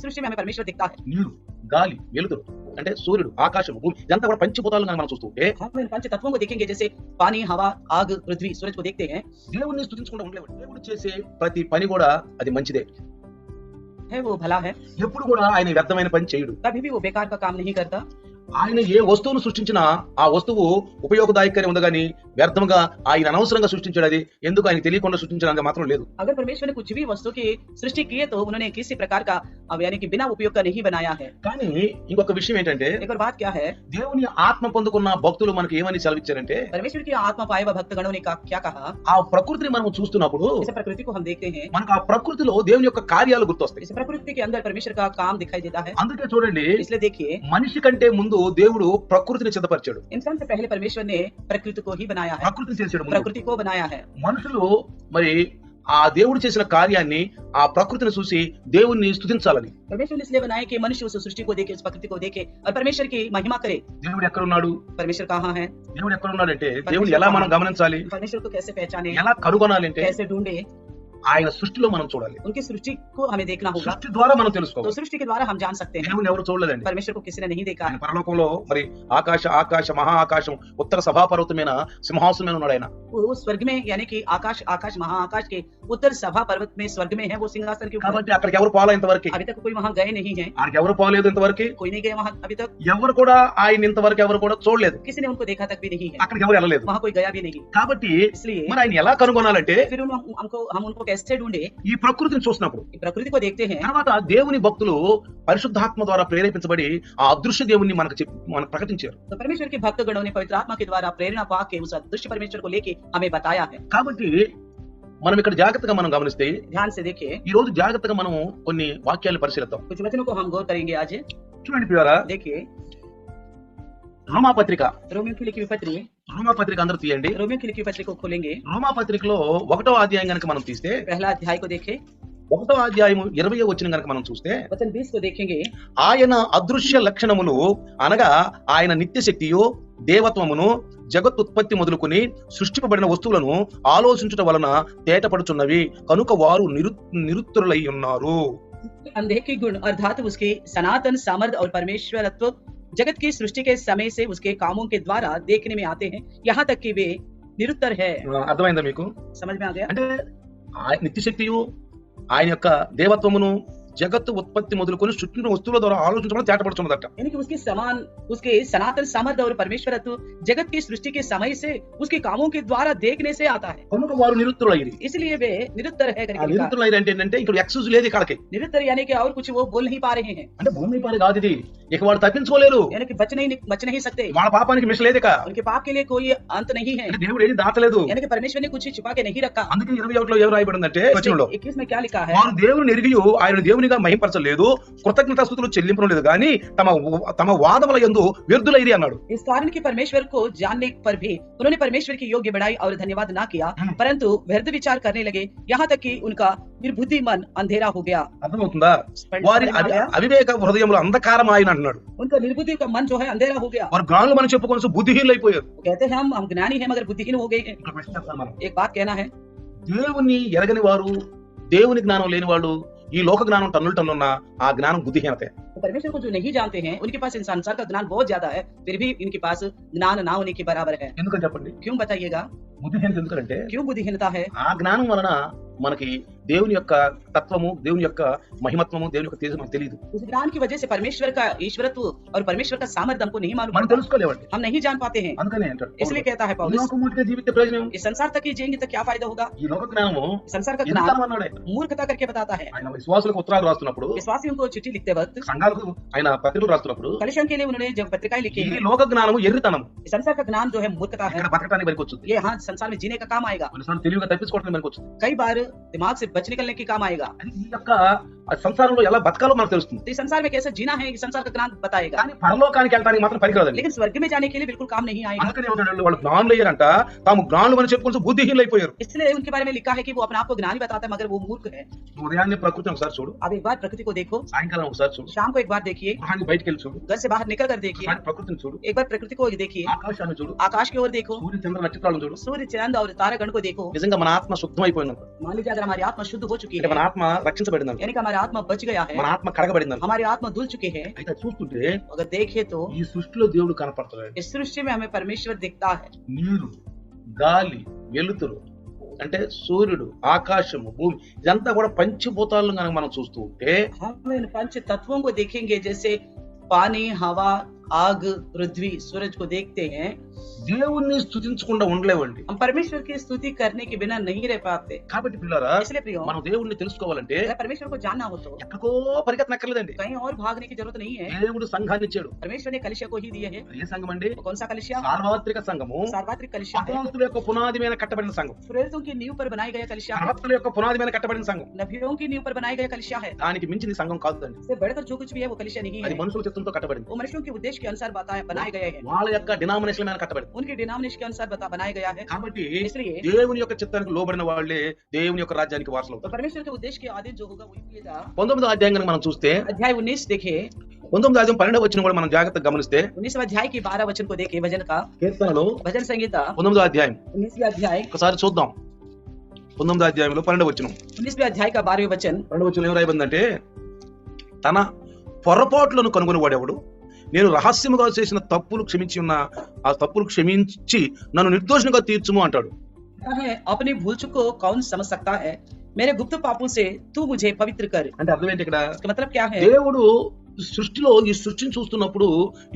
सृष्टि में हमें परमेश्वर दिखता है। నీరు, గాలి, వెలుతురు అంటే సూర్యుడు, ఆకాశం, భూమి ఇదంతా కూడా పంచభూతాలుగా మనం చూస్తుంటే हम इन पंच तत्वों को देखेंगे, जैसे पानी, हवा, आग, पृथ्वी, सूरज को देखते हैं। దేవుణ్ణి స్తుతించకుండా ఉండలేవు. దేవుడు చేసే ప్రతి పని కూడా అది మంచిదే. वो भला है, ఎప్పుడు కూడా ఆయన వ్యర్థమైన పని చేయడు. कभी भी वो बेकार का काम नहीं करता। ఆయన ఏ వస్తువును సృష్టించినా ఆ వస్తువు ఉపయోగదాయకంగానే ఉంది కానీ వ్యర్థంగా ఆయన అనవసరంగా సృష్టించాడు. అది ఎందుకు ఆయన తెలియకుండా సృష్టించడానికి మాత్రం లేదు. अगर परमेश्वर ने कुछ भी वस्तु की सृष्टि की है तो उन्होंने किसी प्रकार का यानी कि बिना उपयोग का नहीं बनाया है। కానీ ఇంకొక విషయం ఏంటంటే एक और बात क्या है, దేవుని ఆత్మ పొందుకున్న భక్తులు మనకి ఏమని సెలవిచ్చారంటే परमेश्वर की आत्मा पाए हुए भक्तगणों ने क्या कहा, ఆ ప్రకృతిని మనం చూస్తున్నప్పుడు इस प्रकृति को हम देखते हैं, మనకు ఆ ప్రకృతిలో దేవుని యొక్క కార్యాలు గుర్తొస్తాయి. इस प्रकृति के अंदर परमेश्वर का काम दिखाई देता है। అందుకే చూడండి, इसलिए देखिए, మనిషి కంటే ముందు దేవుడు ప్రకృతిని సిద్ధపరిచాడు. इंसान से पहले परमेश्वर ने प्रकृति को ही बनाया है, ప్రకృతిని చేశాడు ముందు. प्रकृति को बनाया है। మనుషులు మరి ఆ దేవుడు చేసిన కార్యాన్ని ఆ ప్రకృతిని చూసి దేవుణ్ణి స్తుతించాలని. परमेश्वर ने इसलिए बनाया कि मनुष्य उस सृष्टि को देखे, उस प्रकृति को देखे और परमेश्वर की महिमा करे। దేవుడు ఎక్కడ ఉన్నాడు? परमेश्वर कहाँ है? దేవుడు ఎక్కడ ఉన్నాడంటే దేవుడు ఎలా మనం గమనించాలి, परमेश्वर को कैसे पहचाने, ఎలా కనుగొనాలి అంటే कैसे ढूंढे, ఆయన సృష్టిలో మనం చూడాలి. उनकी सृष्टि को हमें देखना होगा। సృష్టి ద్వారా మనం तो తెలుసుకోవాలి. सृष्टि के द्वारा हम जान सकते हैं। దేవుని ఎవరు చూడలేదండి. परमेश्वर को किसी ने नहीं देखा ఆయన है। పరలోకంలో మరి ఆకాశ మహా ఆకాశం ఉత్తర సభాపర్వతమైన సింహాసనం మీద ఉన్నాడు ఆయన. वो स्वर्ग में यानी कि आकाश महाआकाश के उत्तर सभा पर्वत में स्वर्ग में है, वो सिंहासन के ऊपर। కాబట్టి అక్కడికి ఎవరు పోలా ఇంతవరకు, अभी तक कोई वहां गए नहीं है, ఆయనకి ఎవరు పోలేదు ఇంతవరకు, कोई नहीं गए वहां अभी तक, ఎవరు కూడా ఆయన ఇంతవరకు ఎవరు కూడా చూడలేదు, किसी ने उनको देखा तक भी नहीं है, అక్కడికి ఎవరు వెళ్ళలేదు. वहां कोई गया भी नहीं। కాబట్టి इसलिए మరి ఆయన ఎలా కనుగొనాలంటే फिर हम उनको कैसे ढूंढे, ఈ ప్రకృతిని చూసినప్పుడు प्रकृति को देखते हैं। తర్వాత దేవుని భక్తులు పరిశుద్ధాత్మ ద్వారా ప్రేరేపించబడి ఆ అదృశ్య దేవుని మనకు ప్రకటించారు. तो परमेश्वर के भक्तगणों ने पवित्र आत्मा के द्वारा प्रेरणा पाके उस अदृश्य परमेश्वर को लेके हमें बताया है। కాబట్టి మనం ఇక్కడ జాగ్రత్తగా మనం గమనిస్తే ध्यान से देखिए, ఈ రోజు జాగ్రత్తగా మనం కొన్ని వాక్యాలు పరిశీలిద్దాం. कुछ वचनों को हम गौर करेंगे आज। చూడండి ప్రియులారా, देखिए, రోమాపత్రిక रोमियो की लिखी हुई पत्री, రోమాపత్రిక అందరూ తీయండి. रोमियो की लिखी हुई पत्री को खोलेंगे। రోమాపత్రికలో 1వ అధ్యాయం గనుక మనం తీస్తే, पहला अध्याय को देखें, 1వ అధ్యాయం 20వ వచనం గనుక మనం చూస్తే, वचन 20 को देखेंगे। ఆయన అదృశ్య లక్షణములు అనగా ఆయన నిత్య శక్తియు దేవత్వమును జగత్తుత్పత్తి మొదలుకొని సృష్టింపబడిన వస్తువులను ఆలోచించుట వలన తేటపడుచున్నవి కనుక వారు నిరుత్తరులై ఉన్నారు. अनदेखी गुण अर्थात उसके सनातन सामर्थ्य और परमेश्वरत्व जगत की सृष्टि के समय से उसके कामों के द्वारा देखने में आते हैं, यहाँ तक कि वे निरुत्तर है। అర్థమైందా మీకు? समझ में आ गया? అంటే ఆయన నిత్య శక్తియు ఆయన యొక్క దేవత్వమును జగత్తు ఉత్పత్తి మొదలుకొని సృష్టించిన వస్తువుల ద్వారా ఆలోచించడం తేటపడుతున్నదట. यानी कि उसके सनातन सामर्थ्य और परमेश्वरत्व जगत की सृष्टि के समय से उसके कामों के द्वारा देखने से आता है, కనుక వారు నిరుత్తరులైరి. इसलिए वे निरुत्तर है करके लिखा। నిరుత్తరులైరి అంటే ఏంటంటే ఇక్కడ ఎక్స్క్యూజ్ లేదు ఇక్కడికి. निरुत्तर यानी कि और कुछ वो बोल नहीं पा रहे हैं, అంటే భూమి పాలు కాదు ఇది. ఇక వాడు తప్పించుకోలేరు. यानी कि बच नहीं सकते, వాళ్ళ పాపానికి మిష లేదు ఇక. उनके पाप के लिए कोई अंत नहीं है, అంటే దేవుడు ఏది దాచలేదు. यानी कि परमेश्वर ने कुछ छुपा के नहीं रखा। అందుకే 21లో ఏం రాయబడిందంటే వచనంలో 21 में क्या लिखा है, వారు దేవుని ఎరిగియు ఆయన దేవునిగా మహింపరచలేదు, కృతజ్ఞతాస్తుతులు చెల్లింపడం లేదు కానీ తమ వాదముల యందు వ్యర్థులైరి అన్నాడు. इस कारण की परमेश्वर को जानने पर भी उन्होंने परमेश्वर की योग्य बढ़ाई और धन्यवाद ना किया, परंतु व्यर्थ विचार करने लगे, यहाँ तक कि उनका निर्बुद्धि मन अंधेरा हो गया। అర్థమవుతుందా? వారి అవివేక హృదయములు అంధకారం ఆయన అంటున్నాడు. उनका निर्बुद्धि का मन जो है अंधेरा हो गया। వారు జ్ఞానులు మనం చెప్పుకొని బుద్ధిహీనులు అయిపోయారు. कहते हैं हम ज्ञानी हैं मगर बुद्धिहीन हो गए हैं। एक बात कहना है, దేవుని ఎరగని వారు, దేవుని జ్ఞానం లేని వాళ్ళు, ఈ లోక జ్ఞానం టన్నున్న ఆ జ్ఞానం బుద్ధిహీనతే. परमेश्वर को जो नहीं जानते हैं उनके पास इन संसार का ज्ञान बहुत ज्यादा है, फिर भी इनके पास ज्ञान ना होने के बराबर है। ఎందుకని చెప్పండి? क्यों बताइएगा? బుద్ధిహీనత ఎందుకంటే क्यों बुद्धिहीनता है? ఆ జ్ఞానం వలన మనకి దేవుని యొక్క తత్వము, దేవుని యొక్క మహిమత్వము, దేవుని యొక్క తేజము మనకు తెలియదు. उस ज्ञान की वजह से परमेश्वर का ईश्वरत्व और परमेश्वर का सामर्थ्य हमको नहीं मालूम, మనం తెలుసుకోలేవండి. हम नहीं जान पाते हैं। అందుకనే అంటాడు, इसलिए कहता है ఈ पौलुस, లోకముగా జీవిత ప్రయోజనం, इस संसार तक ही जिएंगे तो क्या फायदा होगा? ఈ లోక జ్ఞానము संसार का ఎంత ज्ञान అన్నాడే. मूर्खता करके बताता है। ఆయన విశ్వాసులకు ఉత్తరాలు రాస్తున్నప్పుడు, विश्वासियों को चिट्ठी लिखते वक्त, సంఘాలకు ఆయన పత్రికలు రాస్తున్నప్పుడు कलिसियों के लिए उन्होंने जब पत्रिकाएं लिखी ఈ हैं, లోక జ్ఞానము ఎర్రితనం, इस संसार का ज्ञान जो है मूर्खता है। ఇక్కడ బతకడానికి పనికొచ్చుద్ది. ये हाँ संसार में जीने का काम आएगा, కొన్నిసార్లు తెలివిగా తప్పించుకోవడానికి పనికొచ్చుద్ది. कई बार दिमाग से बच निकलने के काम आएगा। అది ఈ యొక్క సంసారంలో ఎలా బతకాలో మనకు తెలుస్తుంది. तो इस संसार में कैसे जीना है इस संसार का ज्ञान बताएगा, కానీ పరలోకానికి వెళ్ళడానికి మాత్రం పనికిరాదండి. लेकिन स्वर्ग में जाने के लिए बिल्कुल काम नहीं आएगा। అందుకనే వాళ్ళు జ్ఞానులు అయ్యారంట, తాము జ్ఞానులు అని చెప్పుకొని బుద్ధిహీనులు అయిపోయారు. इसलिए उनके बारे में लिखा है कि वो अपने आप को ज्ञानी बताता है मगर वो मूर्ख है। ఉదయాన్నే ప్రకృతిని ఒకసారి చూడు, अब एक बार प्रकृति को देखो, సాయంకాలం ఒకసారి చూడు, शाम को एक बार देखिए, గృహాన్ని బయటికి వెళ్ళి చూడు, घर से बाहर निकल कर देखिए, ఒకసారి ప్రకృతిని చూడు, एक बार प्रकृति को देखिए, ఆకాశాన్ని చూడు, आकाश की ओर देखो, సూర్య చంద్ర నక్షత్రాలను చూడు. सूर्य चांद और तारागण को देखो। నిజంగా మన ఆత్మ శుద్ధమైపోయింది, मान लीजिए अगर हमारी आत्मा शुद्ध हो चुकी అంటే है, మన ఆత్మ రక్షించబడింది, यानी कि हमारी हमारा आत्मा बच गया है, మన ఆత్మ కడగబడింది. हमारी आत्मा धुल चुके हैं। అయితే చూస్తుంటే अगर देखे तो ఈ సృష్టిలో దేవుడు కనపడతాడు. इस सृष्टि में हमें परमेश्वर दिखता है। నీరు, గాలి, వెలుతురు అంటే సూర్యుడు, ఆకాశము, భూమి ఇదంతా కూడా పంచభూతాలను కనుక మనం చూస్తూ ఉంటే हम इन पंच तत्वों को देखेंगे, जैसे पानी, हवा, आग, पृथ्वी, सूरज को देखते हैं। దేవుణ్ణి స్తుతించకుండా ఉండలేవండి. हम परमेश्वर की स्तुति करने के बिना नहीं रह पाते। కాబట్టి పిల్లరా, इसलिए प्रियो, మనం దేవుణ్ణి తెలుసుకోవాలంటే अगर परमेश्वर को जानना हो तो ఎక్కడికో పరిగెత్తనక్కర్లేదండి. कहीं और भागने की जरूरत नहीं है। దేవుడు సంఘాన్ని ఇచ్చాడు. परमेश्वर ने कलिसिया को ही दिए है। ఏ సంఘం అండి? वो कौन सा कलिसिया? సార్వత్రిక సంఘము. सार्वत्रिक कलिसिया है। అపోస్తలుల యొక్క పునాది మీద కట్టబడిన సంఘం. प्रेरितों की नींव पर बनाई गया कलिसिया है। ప్రవక్తల యొక్క పునాది మీద కట్టబడిన సంఘం. नबियों की नींव पर बनाई गया कलिसिया है। దానికి మించిన సంఘం కాదండి. इससे बढ़कर जो कुछ भी है वो कलिसिया नहीं అది है। మనుషుల చిత్తంతో కట్టబడింది. वो మనుషుల के उद्देश्य के अनुसार बनाए गए हैं। వాళ్ళ యొక్క డినామినేషన్ మీద కట్టబడింది. उनके डिनोमिनेशन के अनुसार बनाया गया है। కాబట్టి इसलिए దేవుని యొక్క చిత్తానికి లోబడిన వాళ్ళే దేవుని యొక్క రాజ్యానికి వారసులు तो అవుతారు. परमेश्वर के उद्देश्य के आदेश जो होगा वही मिलेगा। 19వ అధ్యాయం కనుక మనం చూస్తే अध्याय 19 देखे, 19వ అధ్యాయం 12వ వచనం కూడా మనం జాగ్రత్తగా గమనిస్తే 19वें अध्याय की 12 वचन को देखे, भजन का కీర్తనలు भजन संगीता 19వ అధ్యాయం 19वें अध्याय ఒకసారి చూద్దాం. 19వ అధ్యాయంలో 12వ వచనం 19वें अध्याय का 12वें वचन 12వ వచనం ఏం రాయబడిందంటే, తన పొరపాట్లను కనుగొని వాడెవడు, నేను రహస్యముగా చేసిన తప్పులు క్షమించి ఉన్న ఆ తప్పులు క్షమించి నన్ను నిర్దోషిగా తీర్చుము అంటాడు. है अपनी भूल चूक को कौन समझ सकता है, मेरे गुप्त पापों से तू मुझे पवित्र कर। అంటే అర్థం ఏంటి ఇక్కడ? इसका मतलब क्या है? దేవుడు సృష్టిలో ఈ సృష్టిని చూస్తున్నప్పుడు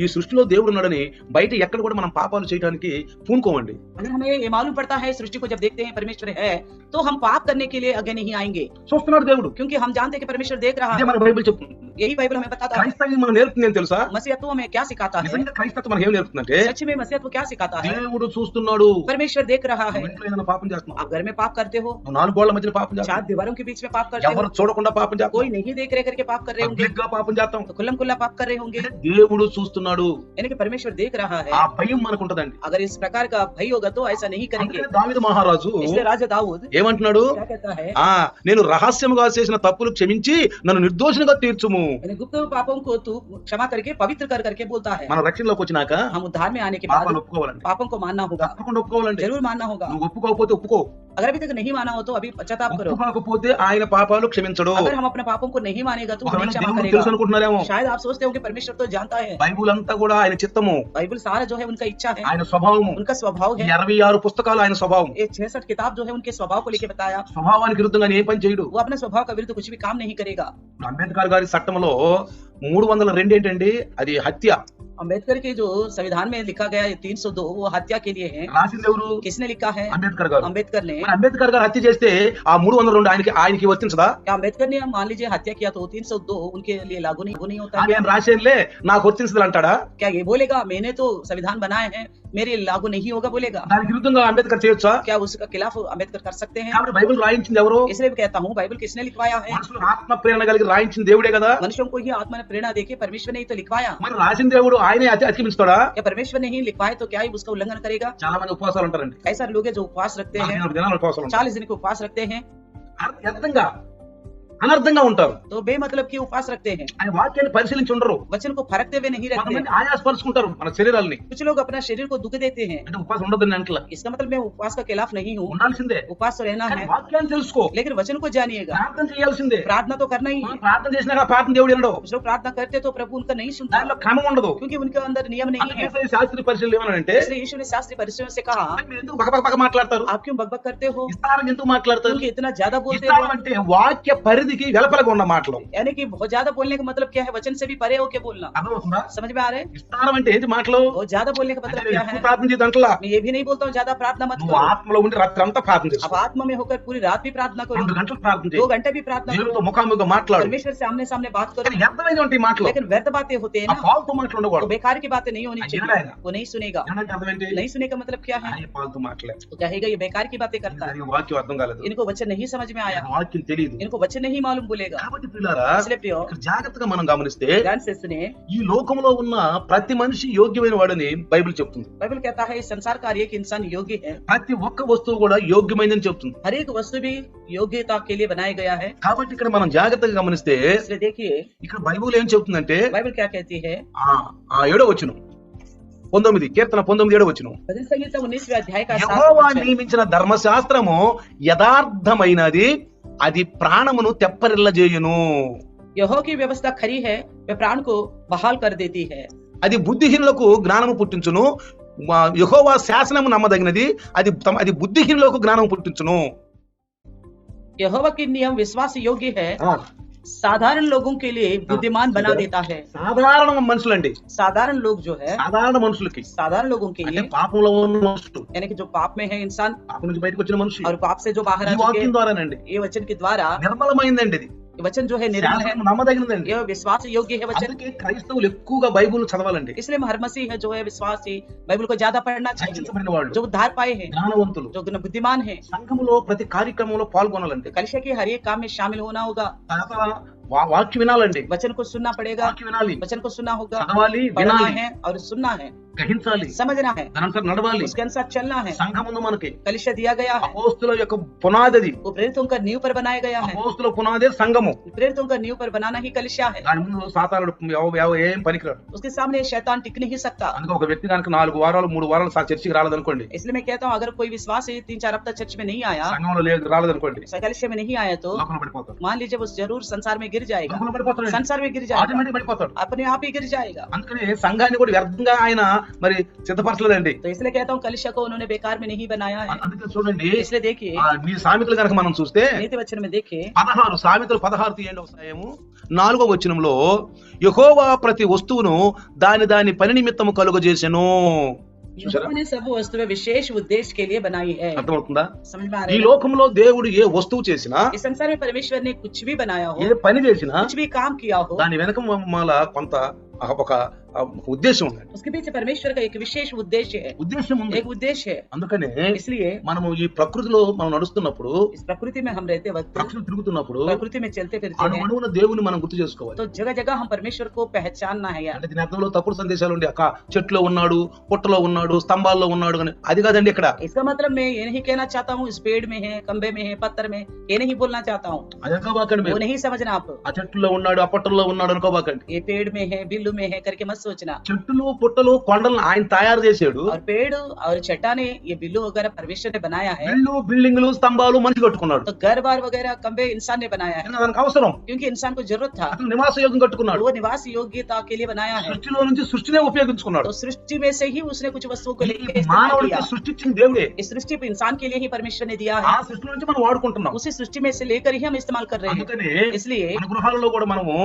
ఈ సృష్టిలో దేవుడు ఉన్నాడని బయట ఎక్కడ కూడా మనం పాపాలు చేయడానికి పూనుకోమండి. अगर हमें ये मालूम पड़ता है सृष्टि को जब देखते हैं परमेश्वर है, तो हम पाप करने के लिए आगे नहीं आएंगे, చూస్తున్నాడు దేవుడు. क्योंकि हम जानते हैं कि परमेश्वर देख रहा ఇదే है। మన బైబిల్ చెప్తుంది. यही बाइबल हमें बताता है। క్రైస్తవ్యం మనం నేర్పుతుంది ఏం తెలుసా? मसीहत्व हमें क्या सिखाता है? నిజంగా క్రైస్తత్వం మనకి ఏం నేర్పుతుందంటే, सच में मसीहत्व क्या सिखाता है? దేవుడు చూస్తున్నాడు. परमेश्वर देख रहा है। నువ్వు ఇంట్లో ఏదైనా పాపం చేస్తున్నావు, आप घर में पाप करते हो, నువ్వు నాలుగు గోళ్ల మధ్యన పాపం चार చేస్తావు, दीवारों के बीच में पाप करते हो, ఎవరు చూడకుండా పాపం చేస్తావు, कोई नहीं देख रहे करके पाप कर रहे होंगे, పబ్లిక్ గా పాపం చేస్తాం. तो खुल्लम खुल्ला पाप कर रहे होंगे। దేవుడు చూస్తున్నాడు. यानी कि परमेश्वर देख रहा है। ఆ భయం మనకు ఉంటదండి. अगर इस प्रकार का भय होगा तो ऐसा नहीं करेंगे। అందుకనే దావీదు మహారాజు इसलिए राजा दाऊद ఏమంటున్నాడు? क्या कहता है? నేను రహస్యముగా చేసిన తప్పులు క్షమించి నన్ను నిర్దోషిగా తీర్చుము. यानी गुप्त पापों को तू क्षमा करके पवित्र कर करके बोलता है। మన రక్షణలోకి వచ్చినాక हम उद्धार में आने के बाद పాపాలు ఒప్పుకోవాలండి. पापों को मानना होगा, తప్పకుండా ఒప్పుకోవాలండి. जरूर मानना होगा। నువ్వు ఒప్పుకోకపోతే ఒప్పుకో. अगर अभी तक नहीं माना हो तो अभी पश्चाताप करो। ఒప్పుకోకపోతే ఆయన పాపాలు క్షమించడు. अगर हम अपने पापों को नहीं मानेगा तो वो ఒకవేళ नहीं क्षमा దేవుడు తెలుసు करेगा। అనుకుంటున్నారేమో. शायद आप सोचते हो कि परमेश्वर तो जानता है। బైబుల్ అంతా కూడా ఆయన చిత్తము, बाइबल सारा जो है उनका इच्छा है, ఆయన స్వభావము. उनका स्वभाव ఈ है। 66 పుస్తకాలు ఆయన స్వభావం. ये 66 किताब जो है उनके स्वभाव को लेके बताया। స్వభావానికి విరుద్ధంగా ఏ పని చేయడు. वो अपने स्वभाव का विरुद्ध कुछ भी काम नहीं करेगा। అంబేద్కర్ గారి చట్టంలో 302 ఏంటండి? అది హత్య. अम्बेडकर के जो संविधान में लिखा गया है 302 वो हत्या के लिए है। రాసింది ఎవరు? किसने लिखा है? అంబేద్కర్ గారు. अम्बेडकर ने। మరి అంబేద్కర్ గారు హత్య చేస్తే ఆ 302 ఆయనకి వర్తించదా? क्या अम्बेडकर ने मान लीजिए हत्या किया तो 302 उनके लिए लागू नहीं होता है? ఆయన రాసేనులే నాకు వర్తించదు అంటాడా? क्या ये बोलेगा मैंने तो संविधान बनाए हैं मेरे लागू नहीं होगा बोलेगा? దానికి విరుద్ధంగా అంబేద్కర్ చేయొచ్చా? क्या उसका खिलाफ अम्बेडकर कर सकते हैं? కాబట్టి బైబిల్ రాయించింది ఎవరు? इसलिए मैं कहता हूँ बाइबल किसने लिखवाया है? మనుషులు ఆత్మ ప్రేరణ కలిగి రాయించిన దేవుడే కదా. मनुष्यों को ही आत्मा ने प्रेरणा देके परमेश्वर ने ही तो लिखवाया। మరి రాసిన దేవుడు ఆయనే అతికిమిస్తాడా? क्या परमेश्वर ने ही लिखवाए तो क्या ही उसका उल्लंघन करेगा? చాలా మంది ఉపవాసాలు ఉంటారండి. ऐसा लोग हैं जो उपवास रखते हैं, 44 దినాలు ఉపవాసాలు ఉంటారు. 40 दिन के उपवास रखते हैं, అనర్థంగా ఉంటారు. तो बेमतलब की उपवास रखते हैं, ఆయన వాక్యాన్ని పరిశీలించి ఉండరు. वचन को फरकते हुए नहीं रखते। కొంతమంది ఆయాసపరుచుకుంటారు మన శరీరాల్ని. कुछ लोग अपना शरीर को दुख देते हैं। అంటే ఉపవాసం ఉండదని అంటలా, इसका मतलब मैं उपवास का खिलाफ नहीं हूँ, ఉండాల్సిందే. उपवास तो रहना కానీ है, వాక్యాన్ని తెలుసుకో, लेकिन वचन को जानिएगा। ప్రార్థన చేయాల్సిందే. प्रार्थना तो करना ही है। ప్రార్థన చేసినాక ప్రార్థన దేవుడు వినడు. कुछ लोग प्रार्थना करते तो प्रभु उनका नहीं सुनता, దానిలో క్రమం ఉండదు. क्योंकि उनके अंदर नियम नहीं है। అందుకే శాస్త్రీయ పరిశీలన ఏమన్నాడంటే, इसलिए यीशु ने शास्त्रीय परिचयों से कहा మీరు ఎందుకు బకబక మాట్లాడతారు? आप क्यों बकबक करते हो, విస్తారంగా ఎందుకు మాట్లాడతారు? क्योंकि इतना ज्यादा बोलते విస్తారం हो? అంటే వాక్య పరిధికి వెలపలగా ఉన్న మాటలు. यानी कि बहुत ज्यादा बोलने का मतलब क्या है? वचन से भी परे होके बोलना। అర్థమవుతుందా? समझ में आ रहा है? విస్తారం అంటే ఏంటి మాటలు? बहुत ज्यादा बोलने का అంటే मतलब నేను क्या ఎక్కువ है? ప్రార్థన చేయదంటలా. मैं ये भी नहीं बोलता हूँ ज्यादा प्रार्थना मत నువ్వు करो। ఆత్మలో ఉండి రాత్రి అంతా ప్రార్థన अब చేసుకో. आत्मा में होकर पूरी रात भी प्रार्थना करो, 2 గంటలు ప్రార్థన 2 చేయి. घंटे भी प्रार्थना దేవుడితో करो, ముఖాముఖిగా మాట్లాడు. परमेश्वर से आमने सामने बात करो। కానీ వ్యర్థమైనటువంటి మాటలు, लेकिन व्यर्थ बातें होते हैं ఆ ना, ఫాల్తూ మాటలు तो ఉండకూడదు. बेकार की बातें नहीं होनी ఆయన चाहिए, वो नहीं सुनेगा। ఏమంటే అర్థం ఏంటి? नहीं सुने का मतलब क्या है? ఆయన ఫాల్తూ మాటలే. तो कहेगा ये बेकार की बातें करता है, ఇది వాక్యం అర్థం కాలేదు. इनको वचन नहीं समझ में आया, వాక్యం తెలియదు. इनको वचन नहीं मालूम बोलेगा। కాబట్టి పిల్లారా, इसलिए प्रियो ఇక్కడ జాగ్రత్తగా మనం గమనిస్తే ध्यान से सुने, ఈ లోకంలో ఉన్న ప్రతి మనిషి యోగ్యమైన వాడని బైబిల్ చెప్తుంది. बाइबल कहता है इस संसार का हर एक इंसान योग्य है, ప్రతి ఒక్క వస్తువు కూడా యోగ్యమైందని చెప్తుంది. हर एक वस्तु भी योग्यता के लिए बनाया गया है। కాబట్టి ఇక్కడ మనం జాగ్రత్తగా గమనిస్తే इसलिए देखिए ఇక్కడ బైబిల్ ఏం చెప్తుందంటే, बाइबल क्या कहती है? ఆ 7వ వచనం 19 కీర్తన 19 7వ వచనం, भजन संहिता 19वें अध्याय का 7वां యెహోవా वचन, నియమించిన ధర్మశాస్త్రము యథార్థమైనది అది ప్రాణమును తెప్పరిల్లజేయును. यहोवा की व्यवस्था खरी है, वह प्राण को बहाल कर देती है। అది బుద్ధిహీనులకు జ్ఞానము పుట్టించును. యెహోవా శాసనము నమ్మదగినది, అది బుద్ధిహీనులకు జ్ఞానము పుట్టించును. यहोवा की नियम विश्वास योग्य है, साधारण लोगों के लिए बुद्धिमान बना देता है। సాధారణ మనుషులండి, साधारण लोग जो है, సాధారణ మనుషులకి साधारण लोगों के అంటే लिए పాపంలో ఉన్న మనుషులు, यानी कि जो पाप में है इंसान పాపం నుంచి బయటకు వచ్చిన మనుషులు, और पाप से जो बाहर आ ఈ चुके వాక్యం हैं, ద్వారానండి ये वचन के द्वारा నిర్మలమైందండి. ఇది ये वचन जो है निर्मल है, శాసనం నమ్మదగినదండి. यह विश्वास योग्य है वचन। అందుకే క్రైస్తవులు ఎక్కువగా బైబిల్ చదవాలండి. इसलिए हर मसीह है जो है विश्वासी बाइबल को ज्यादा पढ़ना चाहिए, రక్షించబడిన వాళ్ళు, जो उद्धार पाए हैं, జ్ఞానవంతులు जो बुद्धिमान है। సంఘములో ప్రతి కార్యక్రమంలో పాల్గొనాలండి. कलिसिया के हर एक काम में शामिल होना होगा, తర్వాత వాక్యం వినాలండి. वचन को सुनना पड़ेगा, వాక్యం వినాలి, वचन को सुनना होगा, చదవాలి, पढ़ना వినాలి, है और सुनना है, గ్రహించాలి, समझना है, దానంతరం నడవాలి. उसके अनुसार चलना है। సంఘమును మనకి कलिसिया दिया गया है, అపోస్తుల యొక్క పునాది, वो प्रेरितों का नींव पर बनाया गया है। అపోస్తుల పునాదే సంఘము. प्रेरितों का नींव पर बनाना ही कलिसिया है। దాని ముందు సాతానుడు ఏం పనికిరాడు. उसके सामने शैतान टिक नहीं सकता। అందుకే ఒక వ్యక్తి కనుక 4 వారాలు 3 వారాలు చర్చికి రాలేదనుకోండి, इसलिए मैं कहता हूँ अगर कोई विश्वास 3-4 हफ्ता चर्च में नहीं आया, సంఘంలో రాలేదనుకోండి, कलिसिया में नहीं आया, तो లోకంలో పడిపోతాడు. मान लीजिए वो जरूर संसार में गिर जाएगा, లోకంలో పడిపోతాడు, संसार में गिर जाएगा, ఆటోమేటిక్ పడిపోతాడు. अपने आप ही गिर जाएगा। అందుకని సంఘాన్ని కూడా వ్యర్థంగా ఆయన మరి సిద్ధపరచలేదండి. तो इसलिए कहता हूँ कलिसिया को उन्होंने बेकार में नहीं बनाया है। అందుకే చూడండి, इसलिए देखिए మీ సామెతలు కనుక మనం చూస్తే नीति वचन में देखिए 16 సామెతలు 16 తీయండి ఒకసారి. 4వ వచనంలో యెహోవా ప్రతి వస్తువును దాని పని నిమిత్తము కలుగజేసెను. చూసారా? यहोवा ने सब वस्तुएं विशेष उद्देश्य के लिए बनाई है। అర్థమవుతుందా? समझ में आ ఈ रहा है? లోకంలో దేవుడు ఏ వస్తువు చేసినా, इस संसार में परमेश्वर ने कुछ भी बनाया हो, ఏ పని చేసినా कुछ भी काम किया हो, దాని వెనక మాల కొంత ఒక ఉద్దేశం ఉంది. उसके पीछे परमेश्वर का एक विशेष उद्देश्य है, ఉద్దేశం ఉంది. एक उद्देश्य है। అందుకనే इसलिए మనము ఈ ప్రకృతిలో మనం నడుస్తున్నప్పుడు, इस प्रकृति में हम रहते वक्त, ప్రకృతి తిరుగుతున్నప్పుడు प्रकृति में चलते फिरते हैं, అణువణువున దేవుని మనం గుర్తు చేసుకోవాలి. तो जगह जगह हम परमेश्वर को पहचानना है यार। అంటే దీని అర్థంలో తప్పుడు సందేశాలు ఉండి అక్క చెట్లో ఉన్నాడు, పుట్టలో ఉన్నాడు, స్తంభాల్లో ఉన్నాడు అని, అది కాదండి ఇక్కడ. इसका मतलब मैं ये नहीं कहना चाहता हूँ इस पेड़ में है, खंबे में है, पत्थर में, ये नहीं बोलना चाहता हूँ, అది అనుకోబాకండి वो మీరు. नहीं समझना आप। ఆ చెట్టులో ఉన్నాడు, ఆ పుట్టలో ఉన్నాడు అనుకోబాకండి. ये पेड़ में है, बिल्लू में है करके मत सोचना। చెట్టులు పుట్టలు కొండలను ఆయన తయారు చేశాడు. और पेड़ और चट्टाने, ये बिल्लू वगैरह परमेश्वर ने बनाया है, ఇళ్ళు, బిల్డింగ్లు, స్తంభాలు మనిషి కట్టుకున్నాడు. तो घर बार वगैरह खंबे इंसान ने बनाया है, దానికి అవసరం. क्योंकि इंसान को जरूरत था, అతను నివాస యోగం కట్టుకున్నాడు. वो निवास योग्यता के लिए बनाया है। సృష్టిలో నుంచి సృష్టినే ఉపయోగించుకున్నాడు. तो सृष्टि में से ही उसने कुछ वस्तुओं को लेकर इस्तेमाल మానవుడికి किया। సృష్టించిన దేవుడే. इस सृष्टि को इंसान के लिए ही परमेश्वर ने दिया ఆ है, సృష్టి నుంచి మనం వాడుకుంటున్నాం. उसी सृष्टि में से लेकर ही हम इस्तेमाल कर रहे हैं। అందుకని इसलिए మన గృహాలలో కూడా మనము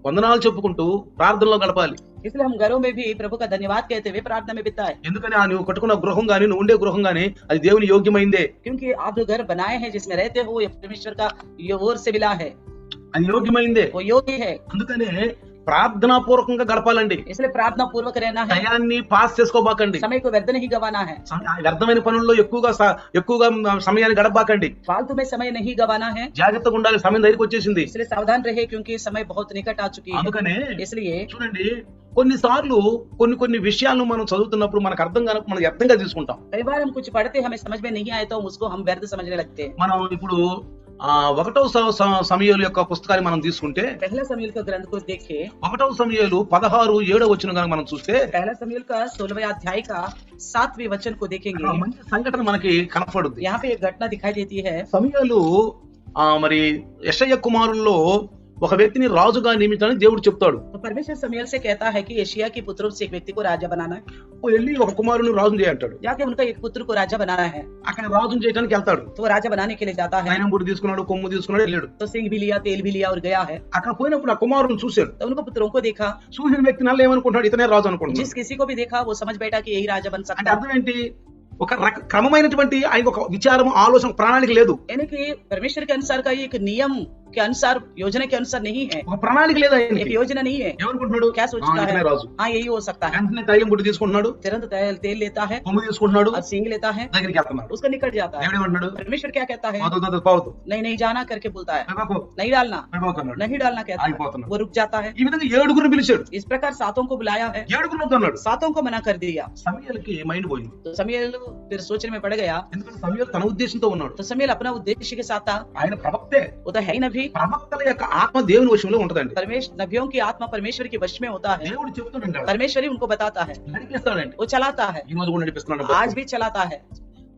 వందనాలు చెప్పుకుంటూ ప్రార్థనలో గడపాలి. इसलिए हम घरों में भी प्रभु का धन्यवाद कहते हुए प्रार्थना में बिताए, ఎందుకని నువ్వు కట్టుకున్న గృహం గాని, నువ్వు ఉండే గృహం గాని అది దేవుని యోగ్యమైందే. क्योंकि आप जो घर बनाए हैं जिसमें रहते हो, ये परमेश्वर का ये ओर से मिला है, అది యోగ్యమైందే. वो योग्य है। అందుకనే ప్రార్థనా పూర్వకంగా గడపాలండి. इसलिए प्रार्थना पूर्वक रहना है, టయాన్ని పాస్ చేసుకోబాకండి. समय को व्यर्थ नहीं गवाना है, వ్యర్థమైన పనుల్లో ఎక్కువగా సమయాన్ని గడపబాకండి. फालतू में समय नहीं गवाना है। జాగ్రత్తగా ఉండాలి, సమయం దగ్గరికి వచ్చేసింది. इसलिए सावधान रहे क्योंकि समय बहुत निकट आ चुकी है। అందుకనే इसलिए చూడండి, కొన్నిసార్లు కొన్ని విషయాలను మనం చదువుతున్నప్పుడు మనకు అర్థం కానప్పుడు మనం వ్యర్థంగా తీసుకుంటాం. कई बार हम कुछ पढ़ते हमें समझ में नहीं आए तो हम उसको हम व्यर्थ समझने लगते हैं। మనం ఇప్పుడు 1వ సమూయేలు యొక్క పుస్తకాన్ని మనం తీసుకుంటే, पहला शमूएल का ग्रंथ को देखें, 1వ సమూయేలు 16:7 వచనం కనుక మనం చూస్తే, पहला शमूएल का 16वें अध्याय का 7वें वचन को देखेंगे, మంచి సంఘటన మనకి కనపడుద్ది. यहाँ पे एक घटना दिखाई देती है। సమూయేలు మరి యెషయా కుమారుల్లో ఒక వ్యక్తిని రాజుగా నియమించాలని దేవుడు చెప్తాడు. तो परमेश्वर शमूएल से कहता है कि यशायाह के पुत्रों से एक व्यक्ति को राजा बनाना है, వెళ్ళి ఒక కుమారుని రాజుని చేయంటాడు. जाके उनका एक पुत्र को राजा बनाना है। అక్కడ రాజుని చేయడానికి వెళ్తాడు. तो वो राजा बनाने के लिए जाता है, ఆయన బుడి తీసుకున్నాడు, కొమ్ము తీసుకున్నాడు, వెళ్ళాడు. तो सिंह भी लिया, तेल भी लिया और गया है। అక్కడ పోయినప్పుడు ఆ కుమారుని చూశాడు. तो उनको पुत्रों को देखा, చూసిన వ్యక్తి నల్ల ఏమనుకుంటాడు, ఇతనే రాజు అనుకుంటాడు. जिस किसी को भी देखा वो समझ बैठा कि यही राजा बन అంటే सकता है। అర్థం ఏంటి? ఒక క్రమమైనటువంటి ఆయన ఒక విచారం, ఆలోచన, ప్రణాళిక లేదు. यानी कि परमेश्वर के अनुसार का एक नियम के अनुसार, योजना के अनुसार नहीं है, ఒక ప్రణాళిక లేదు एक ఆయనకి. योजना नहीं है। ఏమనుకుంటున్నాడు? क्या सोचता है? ఇతనే రాజు. हाँ यही हो सकता है। వెంటనే తైలం బుడ్డి తీసుకుంటున్నాడు, तुरंत तेल लेता है కొమ్ము తీసుకుంటున్నాడు, और सींग लेता है, దగ్గరికి వెళ్తున్నాడు. उसका निकट जाता है। దేవుడు ఏమంటున్నాడు? परमेश्वर क्या कहता है? పోవద్దు, नहीं नहीं जाना करके बोलता है, వెళ్ళిపోకు, नहीं डालना, వెళ్ళిపోకన్నాడు. नहीं डालना कहता है, ఆగిపోతున్నాడు. वो रुक जाता है। ఈ విధంగా 7గురిని పిలిచాడు. इस प्रकार 7 को बुलाया है, 7గురిని వద్దన్నాడు. 7 को मना कर दिया। సమూయేలుకి మైండ్ పోయింది. तो शमूएल फिर सोचने में पड़ गया, ఎందుకంటే సమూయేలు తన ఉద్దేశంతో ఉన్నాడు. तो शमूएल अपना उद्देश्य के साथ था, ఆయన ప్రవక్తే. वो तो है ही नबी। ప్రవక్తల యొక్క ఆత్మ దేవుని వశంలో ఉంటదండి. परमेश्वर नबियों की आत्मा परमेश्वर के वश में होता है, దేవుడు చెప్తుంటాడు, परमेश्वर ही उनको बताता है, నడిపిస్తాడండి. वो चलाता है, ఈ రోజు కూడా నడిపిస్తున్నాడు. आज भी चलाता है।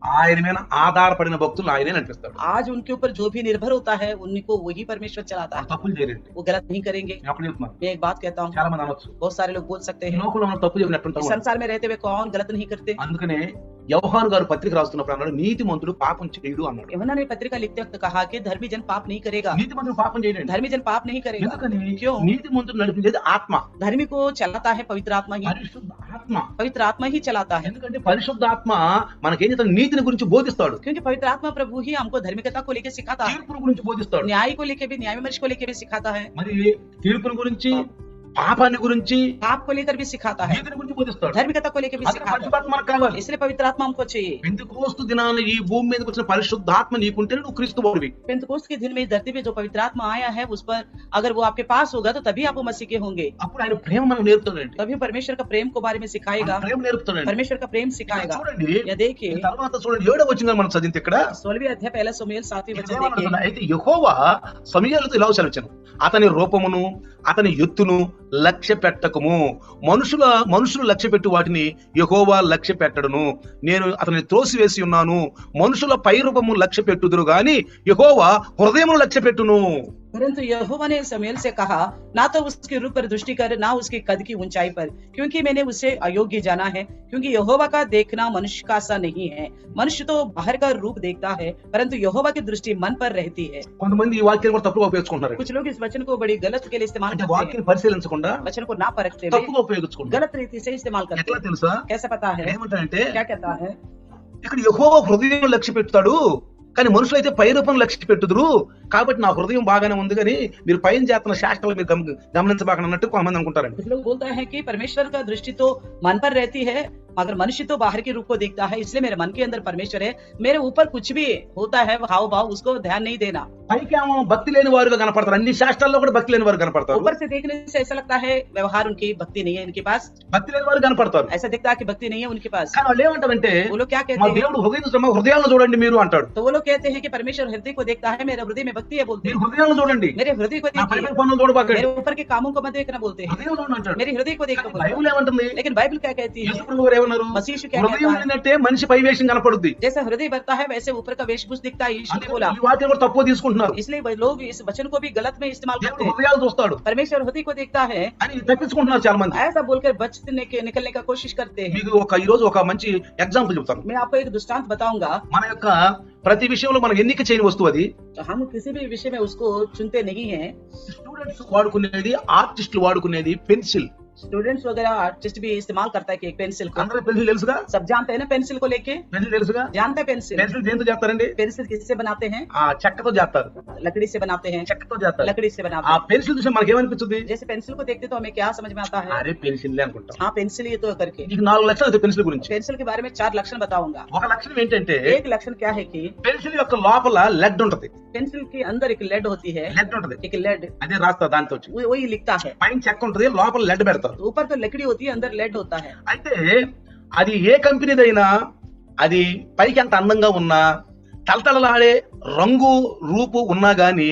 ఆయన మీద ఆధారపడిన భక్తులు ఆయనే నడిపిస్తాడు. आज उनके ऊपर जो भी निर्भर होता है उनको वही परमेश्वर चलाता है, తప్పులు చేయరండి. वो गलत नहीं करेंगे। నేను అప్పుడు చెప్తున్నాను, मैं एक बात कहता हूँ, చాలా మంది అనొచ్చు बहुत सारे लोग बोल सकते ఈ हैं లోకంలో మనం తప్పు చెప్పినట్టు इस संसार में रहते हुए कौन गलत नहीं करते। అందుకనే యోహాను గారు పత్రిక రాస్తున్నప్పుడు అన్నాడు, నీతిమంతుడు పాపం చేయడు అన్నాడు. यूहन्ना ने पत्रिका लिखते वक्त कहा कि धर्मी जन पाप नहीं करेगा, నీతిమంతుడు పాపం చేయడండి. धर्मी जन पाप नहीं करेगा। ఎందుకని? क्यों? నీతిమంతుడు నడిపించేది ఆత్మ, धर्मी को चलाता है पवित्र आत्मा ही, పరిశుద్ధ ఆత్మ. पवित्र आत्मा ही चलाता है, ఎందుకంటే పరిశుద్ధ ఆత్మ మనకేం చేస్తాడు, నీతిని గురించి బోధిస్తాడు, क्योंकि पवित्र आत्मा प्रभु ही हमको धार्मिकता को लेकर सिखाता है, తీర్పును గురించి బోధిస్తాడు. न्याय को लेकर भी, न्याय विमर्श को लेकर भी सिखाता है, మరి తీర్పును గురించి, పాపాన్ని గురించి, पाप को लेकर भी सिखाता है, నీతిని గురించి బోధిస్తాడు. धार्मिकता को लेकर भी అందుకే सिखाता है। పరిశుద్ధాత్మ మనకు కావాలి. इसलिए पवित्र आत्मा हमको चाहिए। పెంతెకోస్తు దినాన ఈ భూమి మీదకి వచ్చిన పరిశుద్ధాత్మ నీకుంటే నువ్వు క్రీస్తువాడివి. पेंतकोस्त के दिन में इस धरती पे जो पवित्र आत्मा आया है उस पर अगर वो आपके पास होगा तो तभी आप वो मसीह के होंगे, అప్పుడు ఆయన ప్రేమ మనకు నేర్పుతాడండి. तभी परमेश्वर का प्रेम को बारे में सिखाएगा, ప్రేమ నేర్పుతాడండి. परमेश्वर का प्रेम सिखाएगा। చూడండి, या देखिए ఈ తర్వాత చూడండి 7వ వచనం మనం చదివితే ఇక్కడ 16वें अध्याय पहला समूएल 7वें वचन ఏమనుకుంటున్నా? देखिए। అయితే యెహోవా సమూయేలుతో ఇలా సెలవిచ్చాను, అతని రూపమును అతని ఎత్తును లక్ష్య పెట్టకము, మనుషులు లక్ష్య పెట్టు వాటిని యెహోవా లక్ష్య పెట్టడును. నేను అతని త్రోసివేసి ఉన్నాను, మనుషుల పై రూపము లక్ష్య పెట్టుదురు గాని యెహోవా హృదయమును లక్ష్య పెట్టును. परंतु यहोवा ने समूएल से कहा, ना तो उसके रूप पर दृष्टि कर, ना उसके कद की ऊंचाई पर, क्योंकि मैंने उसे अयोग्य जाना है। क्योंकि यहोवा का देखना मनुष्य का सा नहीं है, मनुष्य तो बाहर का रूप देखता है, परंतु यहोवा की दृष्टि मन पर रहती है। కొంతమంది ఈ వాక్యాన్ని కూడా తప్పుగా ఉపయోగించుకుంటున్నారు. कुछ लोग इस वचन को बड़ी गलत के लिए इस्तेमाल అంటే करते हैं, వాక్యాన్ని పరిశీలించకుండా वचन को ना परखते हुए తప్పుగా ఉపయోగించుకుంటారు. गलत रीति से इस्तेमाल करते ఎట్లా हैं। తెలుసా? कैसे पता है? ఏమంటారంటే क्या कहता है? ఇక్కడ యెహోవా హృదయం లక్ష్య పెడతాడు, కానీ మనుషులు అయితే పై రూపం లక్ష్య పెట్టుదురు. కాబట్టి నా హృదయం బాగానే ఉంది, కానీ మీరు పైన చేస్తున్న శాస్త్రాలు మీరు గమనించబాక అన్నట్టు కొంతమంది అనుకుంటారండి. कुछ लोग बोलता है कि परमेश्वर का दृष्टि तो मन पर रहती है, मगर मनुष्य तो बाहर के रूप को देखता है, इसलिए मेरे मन के अंदर परमेश्वर है, मेरे ऊपर कुछ भी होता है हाव भाव उसको ध्यान नहीं देना। పైకేమో భక్తి లేని వారుగా కనపడతారు, అన్ని శాస్త్రాల్లో కూడా భక్తి లేని వారు కనపడతారు. ऊपर से देखने से ऐसा लगता है व्यवहार उनकी भक्ति नहीं है इनके पास, భక్తి లేని వారు కనపడతారు. ऐसा दिखता है कि भक्ति नहीं है उनके पास। కానీ వాళ్ళు ఏమంటారంటే, वो लोग क्या మా कहते हैं? దేవుడు హృదయాలను చూడండి మీరు అంటాడు. तो वो लोग कहते हैं कि परमेश्वर हृदय को देखता है, मेरे हृदय में भक्ति है बोलते మీరు हैं, హృదయాలను చూడండి, मेरे हृदय को నా పై देखिए, పనులు చూడబాకండి, मेरे ऊपर के कामों को मत देखना बोलते हैं, హృదయం చూడండి అంటాడు. मेरे हृदय को देखो बोलते हैं। బైబిల్ ఏమంటుంది? लेकिन बाइबल क्या कहती है? యేసుప్రభు గారు ఏమన్నారు? मसीह यीशु क्या హృదయం कहता है? ఏంటంటే మనిషి పై వేషం కనపడుద్ది. जैसा हृदय बढ़ता है वैसे ऊपर का वेशभूष दिखता है, यीशु ने बोला। ఈ వాక్యం కూడా తప్పుగా తీసుకుంటున్నారు. इसलिए वह लोग इस वचन को भी गलत में इस्तेमाल करते దేవుడు हैं। హృదయాలు చూస్తాడు परमेश्वर हृदय को देखता है అని తప్పించుకుంటున్నారు చాలా మంది. ऐसा बोलकर निकलने का कोशिश करते हैं। మీకు ఈ రోజు ఒక మంచి ఎగ్జాంపుల్ చెప్తాను. मैं आपको एक दृष्टांत बताऊंगा। మన యొక్క ప్రతి విషయంలో మనం ఎన్నిక చేయని వస్తువు అది. हम किसी भी विषय में उसको चुनते नहीं हैं। స్టూడెంట్స్ వాడుకునేది, ఆర్టిస్టులు వాడుకునేది పెన్సిల్. स्टूडेंट्स वगैरह आर्टिस्ट भी इस्तेमाल करता है कि एक पेंसिल को, అందరూ పెన్సిల్ తెలుసుగా? सब जानते हैं ना पेंसिल को लेके, పెన్సిల్ తెలుసుగా? जानते हैं पेंसिल। పెన్సిల్ దేంతో చేస్తారండి? पेंसिल किससे बनाते हैं? ఆ చెక్కతో చేస్తారు, लकड़ी से बनाते हैं, చెక్కతో చేస్తారు. लकड़ी से बनाते ఆ हैं। పెన్సిల్ చూసి మనకి ఏమనిపిస్తుంది? जैसे पेंसिल को देखते तो हमें क्या समझ में आता है? అరే పెన్సిల్ అనుకుంటాం. हाँ पेंसिल ये तो करके। నీకు 4 లక్షలు అయితే పెన్సిల్ గురించి. पेंसिल के बारे में 4 लक्षण बताऊंगा। ఒక లక్షణం ఏంటంటే, एक लक्षण क्या है कि పెన్సిల్ యొక్క లోపల లెడ్ ఉంటది. पेंसिल के अंदर एक लेड होती है, లెడ్ ఉంటది, एक लेड అదే రాస్తా దాంతో. वही लिखता है। పైన చెక్క ఉంటది, లోపల లెడ్ పెడతారు. तो ऊपर तो लकड़ी होती है, अंदर लेड होता है। అయితే అది ఏ కంపెనీదైనా, అది పైకి ఎంత అందంగా ఉన్నా, తలతలలాడే రంగు రూపు ఉన్నా గానీ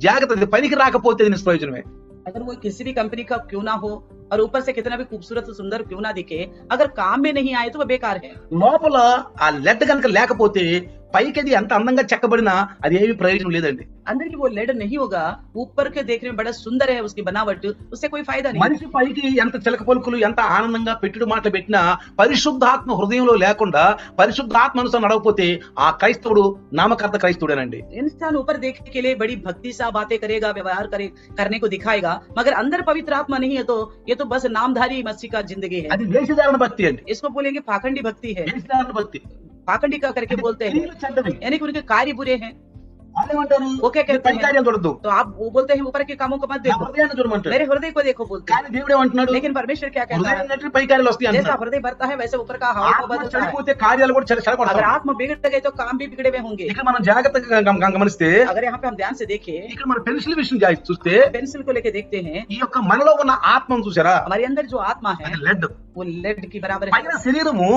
జాగ్రత్త, అది పనికి రాకపోతే అది నిష్ప్రయోజనమే. अगर वो किसी भी कंपनी का क्यों ना हो और ऊपर से कितना भी खूबसूरत सुंदर क्यों ना दिखे, अगर काम में नहीं आए तो वो बेकार है। లోపల ఆ లెడ్ కనుక లేకపోతే పైకి అది ఎంత అందంగా చెక్కబడినా అది ఏమీ ప్రయోజనం లేదండి. अंदर की वो लेड नहीं होगा, ऊपर के देखने में बड़ा सुंदर है उसकी बनावट, उससे कोई फायदा नहीं। మనిషి పైకి ఎంత చిలక పలుకులు, ఎంత ఆనందంగా పెట్టుడు మాటలు పెట్టినా పరిశుద్ధాత్మ హృదయంలో లేకుండా, పరిశుద్ధాత్మ అనుసారం నడవకపోతే ఆ క్రైస్తవుడు నామకర్త క్రైస్తవుడేనండి. इंसान ऊपर देखने के लिए बड़ी भक्ति सा बातें करेगा, व्यवहार करने को दिखाएगा, मगर अंदर पवित्र आत्मा नहीं है तो ये तो बस नामधारी मसीह का जिंदगी है। అది వేషధారణ భక్తి అండి. इसको बोलेंगे पाखंडी भक्ति है। వేషధారణ భక్తి पाखंडी का करके बोलते हैं, క్రియలు చెడ్డవి. यानी कि उनके कार्य बुरे हैं। వాళ్ళేమంటారు? वो क्या कहते పై हैं? కార్యాలు చూడద్దు, तो आप वो बोलते हैं ऊपर के कामों को मत నా देखो, హృదయాన్ని చూడమంటాడు. मेरे हृदय को देखो बोलते हैं। కానీ దేవుడు ఏమంటున్నాడు? लेकिन परमेश्वर क्या कहता హృదయం है? ఉన్నట్టు పై కార్యాలు వస్తాయి जैसा అంటున్నాడు. हृदय बढ़ता है वैसे ऊपर का हाव ఆత్మ बदलता है। చెడిపోతే కార్యాలు కూడా अगर చెడగొడతాయి. आत्मा बिगड़ गए तो काम भी बिगड़े हुए होंगे। ఇక్కడ మనం జాగ్రత్తగా గమనిస్తే, अगर यहाँ पे हम ध्यान से देखें, ఇక్కడ మన పెన్సిల్ విషయం చూస్తే, पेंसिल को लेके देखते हैं, ఈ యొక్క మనలో ఉన్న ఆత్మను చూసారా? हमारे अंदर जो आत्मा है అది లెడ్. वो लेड की बराबर है। పైన శరీరము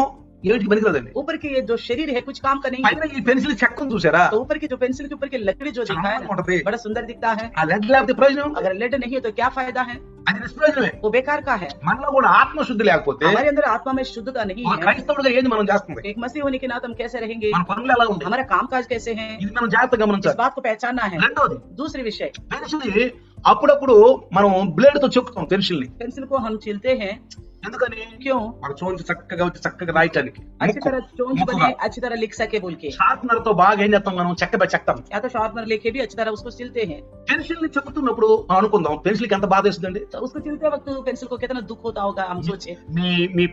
ఏటికి పనికిరాదండి. ऊपर की ये जो शरीर है कुछ काम का नहीं है। పైన ఈ పెన్సిల్ చెక్కను చూసారా? तो ऊपर की जो पेंसिल के ऊपर की लकड़ी जो दिखा है చాలా ఉంటది. ना, बड़ा सुंदर दिखता है। ఆ లెడ్ లేకపోతే ప్రయోజనం अगर लेड नहीं है तो क्या फायदा है? అది నిష్ప్రయోజనమే. वो बेकार का है। మనలో కూడా ఆత్మశుద్ధి లేకపోతే हमारे अंदर आत्मा में शुद्धता नहीं ఒక है। క్రైస్తవుడిగా ఏది మనం చేస్తుంది? एक मसीह होने के नाते हम कैसे रहेंगे? మన పనులు ఎలా ఉంటాయి? हमारा कामकाज कैसे हैं? ఇది మనం జాగ్రత్తగా इस గమనించాలి. बात को पहचानना है। రెండోది दूसरी विषय, పెన్సిల్ అప్పుడప్పుడు మనం బ్లేడ్ తో చెక్కుతాం పెన్సిల్ ని. पेंसिल को हम छीलते हैं। ఎందుకని? क्यों? మన చోంచి చక్కగా వచ్చి చక్కగా రాయటానికి. अच्छी तरह चोंच ముక్కుగా. बने, अच्छी तरह लिख सके बोल के। షార్ప్నర్ తో బాగా ఏం చేస్తాం మనం చెక్కతాం. या तो शार्पनर लेके भी अच्छी तरह उसको सिलते हैं। పెన్సిల్ ని చెక్కుతున్నప్పుడు మనం అనుకుందాం పెన్సిల్ కి ఎంత బాధ వేస్తుందండి. तो उसको सिलते वक्त पेंसिल को कितना दुख होता होगा हम सोचे। మీ మీ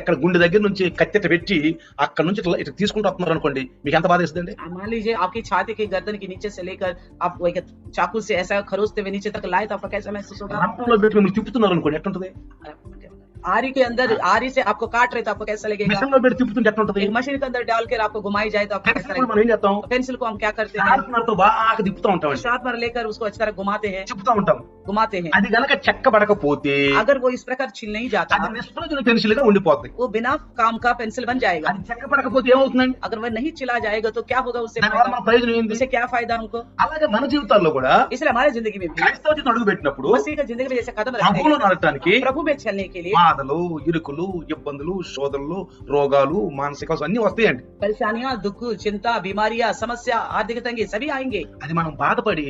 ఎక్కడ గుండె దగ్గర నుంచి కత్తెట పెట్టి అక్కడ నుంచి ఇట్లా తీసుకుంటూ వస్తున్నారు అనుకోండి, మీకు ఎంత బాధ వేస్తుందండి. मान लीजिए आपकी छाती के गर्दन के नीचे से लेकर आप वो एक चाकू से ऐसा खरोचते हुए नीचे तक लाए तो आपका कैसा महसूस होगा? రంపంలో పెట్టి మిమ్మల్ని తిప్పుతున్నారు అనుకోండి, ఎట్లుంటది? आरी के अंदर आरी से आपको काट रहे तो आपको कैसा लगेगा? మిషన్ లో పెట్టి తిప్పుతుంటే ఎట్లుంటది? एक मशीन के अंदर डाल कर आपको घुमाई जाए तो आपको कैसा పెన్సిల్ మనం लगेगा? ఏం చేస్తాం? पेंसिल को हम क्या करते हैं? షార్ప్నర్ తో బాగా తిప్పుతూ ఉంటాం, शार्पनर लेकर उसको अच्छी तरह घुमाते हैं, తిప్పుతూ ఉంటాం. घुमाते हैं। అది గనక చెక్కబడకపోతే अगर वो इस प्रकार छिल नहीं जाता అది నిష్ప్రయోజన పెన్సిల్ గా ఉండిపోతుంది. वो बिना काम का पेंसिल बन जाएगा। అది చెక్కబడకపోతే ఏమవుతుందండి? अगर वह नहीं चिला जाएगा तो क्या होगा उससे? దానివల్ల మన ప్రయోజనం ఏంది? उससे क्या फायदा हमको? అలాగే మన జీవితాల్లో కూడా इसलिए हमारे जिंदगी में भी క్రైస్తవ జీవితం అడుగు పెట్టినప్పుడు मसीह का जिंदगी में जैसे कदम रखते ప్రభువులో हैं, నడటానికి प्रभु में चलने के लिए బాధలు, ఇరుకులు, ఇబ్బందులు, శోధనలు, రోగాలు, మానసిక అన్ని వస్తాయండి. परेशानियां, दुख, चिंता, बीमारियां, समस्या, आर्थिक तंगी सभी आएंगे। అది మనం బాధపడి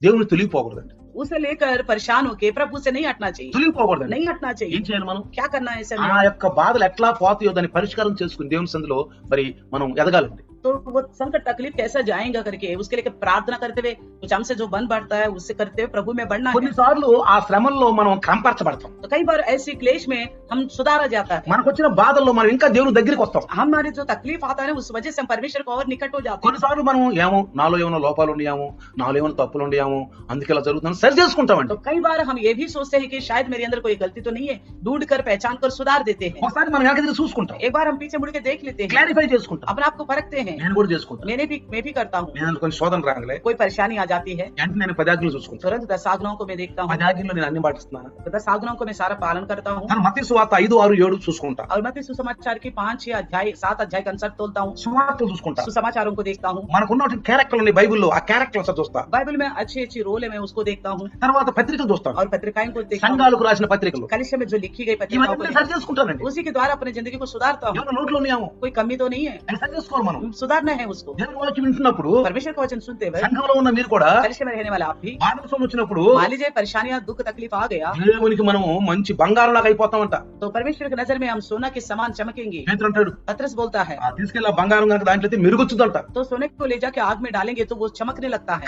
దేవుని తొలగిపోకూడదండి. उसे लेकर परेशान होके प्रभु से नहीं हटना चाहिए, తొలగిపోకూడదండి. नहीं हटना ఏం चाहिए। చేయాలి మనం? क्या करना है ऐसे ఆ में? యొక్క బాధలు ఎట్లా పోతాయో దాన్ని పరిష్కారం చేసుకుని దేవుని సందులో మరి మనం ఎదగాలండి. तो वो संकट तकलीफ कैसा जाएगा करके उसके लिए प्रार्थना करते हुए कुछ हमसे जो बन बढ़ता है उससे करते हुए प्रभु में बढ़ना है। కొన్నిసార్లు ఆ శ్రమల్లో మనం క్రమపరచబడతాం. तो कई बार ऐसी क्लेश में हम सुधारा जाता है। మనకు వచ్చిన బాధల్లో మనం ఇంకా దేవుని దగ్గరికి వస్తాం. हमारे जो तकलीफ आता है उस वजह से हम परमेश्वर को और निकट हो जाते हैं। కొన్నిసార్లు మనం ఏమో నాలో ఏమైనా లోపాలు ఉన్నాయేమో, నాలో ఏమైనా తప్పులు ఉన్నాయేమో, అందుకే ఇలా జరుగుతుందని సరి చేసుకుంటామండి. तो कई बार हम ये भी सोचते हैं कि शायद मेरे अंदर कोई गलती तो नहीं है, ढूंढ कर पहचान कर सुधार देते हैं। ఒకసారి మనం వెనక తిరిగి చూసుకుంటాం, एक बार हम पीछे मुड़ के देख लेते हैं, క్లారిఫై చేసుకుంటాం. अपने आप को परखते हैं। నేను కూడా చేసుకుంటాను. मैं भी करता हूँ। నేను కొంచెం శోధన రాగలే कोई परेशानी आ जाती है వెంటనే నేను 10 ఆజ్ఞలు చూసుకుంటాను. तुरंत 10 आज्ञाओं को मैं देखता हूँ, 10 ఆజ్ఞల్లో నేను అన్ని పాటిస్తున్నాను. तो 10 आज्ञाओं को मैं सारा पालन करता हूँ। కానీ మత్తయి సువార్త 5, 6, 7 చూసుకుంటా. और मैं सुसमाचार की 5, 6 अध्याय 7 अध्याय का अनुसार तोलता हूँ, సువార్తలు చూసుకుంటా. सुसमाचारों को देखता हूँ। మనకున్న క్యారెక్టర్లు ఉన్నాయి బైబిల్లో, ఆ క్యారెక్టర్లు ఒకసారి చూస్తా. बाइबल में अच्छी अच्छी रोल है, मैं उसको देखता हूँ। తర్వాత పత్రికలు చూస్తాను, और पत्रिकाएं को देखता हूँ, సంఘాలకు రాసిన పత్రికలు. कलिसिया में जो लिखी गई पत्रिकाओं को ఇవన్నీ देखता సరి చేసుకుంటానండి. हूँ। उसी के द्वारा अपनी जिंदगी को सुधारता हूँ। ఏమైనా లోట్లు ఉన్నాయేమో कोई कमी तो नहीं है, అది సరి చేసుకోవాలి మనం. सुधारना है उसको। దేవుని వాక్యం వింటున్నప్పుడు परमेश्वर का वचन सुनते हुए సంఘంలో ఉన్న మీరు కూడా कलिसिया में रहने वाले आप भी బాధ వచ్చినప్పుడు मान लीजिए परेशानियां, दुख, तकलीफ आ गया దేవునికి మనము మంచి బంగారం లాగా అయిపోతామంట. तो परमेश्वर की नजर में हम सोना के समान चमकेंगे। పేతురు అంటాడు, पतरस बोलता है, ఆ తీసుకెళ్ళి ఆ బంగారం కనుక దాంట్లో అయితే మెరుగుచ్చుదంట. तो सोने को ले जाके आग में डालेंगे तो वो चमकने लगता है।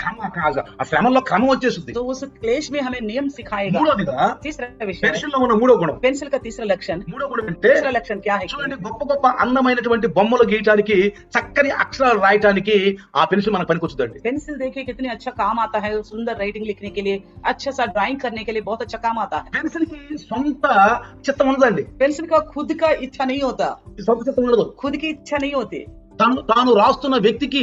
ఆ శ్రమంలో క్రమం వచ్చేస్తుంది. तो उस क्लेश में हमें नियम सिखाएगा। మూడోదిగా तीसरा विषय, పెన్సిల్ లో ఉన్న మూడో గుణం. पेंसिल का तीसरा लक्षण। మూడో గుణం అంటే तीसरा लक्षण क्या है? చూడండి, గొప్ప గొప్ప అందమైనటువంటి బొమ్మలు గీయటానికి, చక్కని అక్షరాలు రాయటానికి ఆ పెన్సిల్ మనకు పనికొచ్చుదండి. पेंसिल देखिए कितने अच्छा काम आता है, सुंदर राइटिंग लिखने के लिए, अच्छा सा ड्राइंग करने के लिए बहुत अच्छा काम आता है। పెన్సిల్ కి సొంత చిత్తం ఉండదండి. पेंसिल का खुद का इच्छा नहीं होता, సొంత చిత్తం ఉండదు. खुद की इच्छा नहीं होती। తాను రాస్తున్న వ్యక్తికి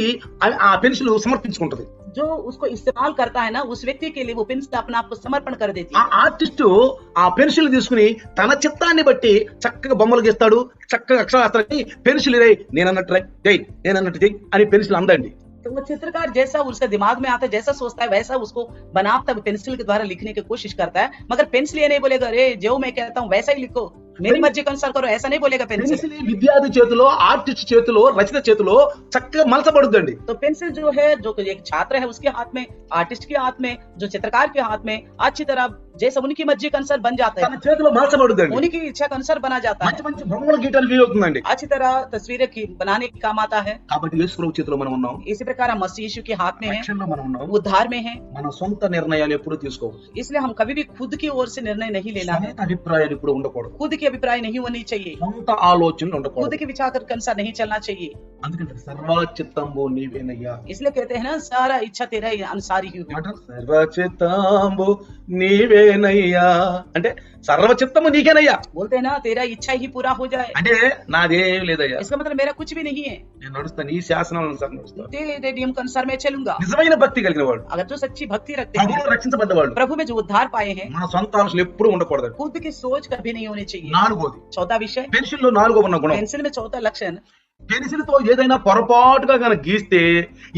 ఆ పెన్సిల్ సమర్పించుకుంటది. जो उसको इस्तेमाल करता है ना, उस व्यक्ति के लिए वो पेंसिल अपने आप को समर्पण कर देती ఆ है। ఆర్టిస్ట్ ఆ పెన్సిల్ తీసుకుని తన చిత్తాన్ని బట్టి చక్కగా బొమ్మలు గీస్తాడు, చక్కగా అక్షరాలు పెన్సిల్ రై నేనన్నట్టు రై జై నేనన్నట్టు జై అని పెన్సిల్ అందండి. तो वो चित्रकार जैसा उसके दिमाग में आता है, जैसा सोचता है वैसा उसको बनाता है, पेंसिल के द्वारा लिखने की कोशिश करता है। मगर पेंसिल ये नहीं बोलेगा अरे जो मैं कहता हूँ वैसा ही लिखो, मेरी मर्जी के अनुसार करो, ऐसा नहीं बोलेगा पेंसिल। పెన్సిల్ విద్యార్థి చేతిలో, ఆర్టిస్ట్ చేతిలో, రచయిత చేతిలో చక్కగా మలచబడుద్దండి. तो पेंसिल जो है, जो एक छात्र है उसके हाथ में, आर्टिस्ट के हाथ में, जो चित्रकार के हाथ में अच्छी तरह जैसा उनकी मर्जी के अनुसार बन जाता తన है, చేతిలో మలచబడుద్దండి. उन्हीं की इच्छा के अनुसार बना जाता है, మంచి మంచి బొమ్మలు గీయటానికి వీలవుతుందండి. अच्छी तरह तस्वीरें की बनाने का काम आता है। కాబట్టి యేసు ప్రభు చేతిలో మనం ఉన్నాం, इसी प्रकार हम मसीह यीशु के हाथ में है, రక్షణలో మనం ఉన్నాం. उद्धार में है। మన సొంత నిర్ణయాలు ఎప్పుడు తీసుకోవచ్చు. इसलिए हम कभी भी खुद की ओर से निर्णय नहीं लेना है, సొంత అభిప్రాయాలు ఇప్పుడు ఉండకూడదు. खुद की अभिप्राय नहीं होनी चाहिए, సొంత ఆలోచనలు खुद ఉండకూడదు. के विचार के अनुसार नहीं चलना चाहिए। అందుకంటే సర్వచిత్తంబు నీవేనయ్యా. इसलिए कहते हैं ना, सारा इच्छा तेरा अनुसार ही हो। సర్వచిత్తంబు నీవే నీకేనయ్యా అంటే సర్వచిత్తము నీకేనయ్యా. बोलते हैं ना तेरा इच्छा ही पूरा हो जाए, అంటే నాదేం లేదయ్యా, इसका मतलब मेरा कुछ भी नहीं है, నేను నడుస్తాను నీ శాసనాల అనుసారం నడుస్తాను. तेरे नियम के अनुसार मैं चलूंगा. నిజమైన భక్తి కలిగిన వాడు, अगर जो सच्ची भक्ति रखते ప్రభువులో हैं, రక్షించబడ్డవాడు, प्रभु में जो उद्धार पाए हैं, మన సొంత ఆలోచనలు ఎప్పుడూ ఉండకూడదు. खुद की सोच कभी नहीं होनी चाहिए. నాలుగోది चौथा विषय, పెన్సిల్ లో నాలుగో ఉన్న గుణం, पेंसिल में चौथा लक्षण, పెన్సిల్ తో ఏదైనా పొరపాటుగా కనుక గీస్తే,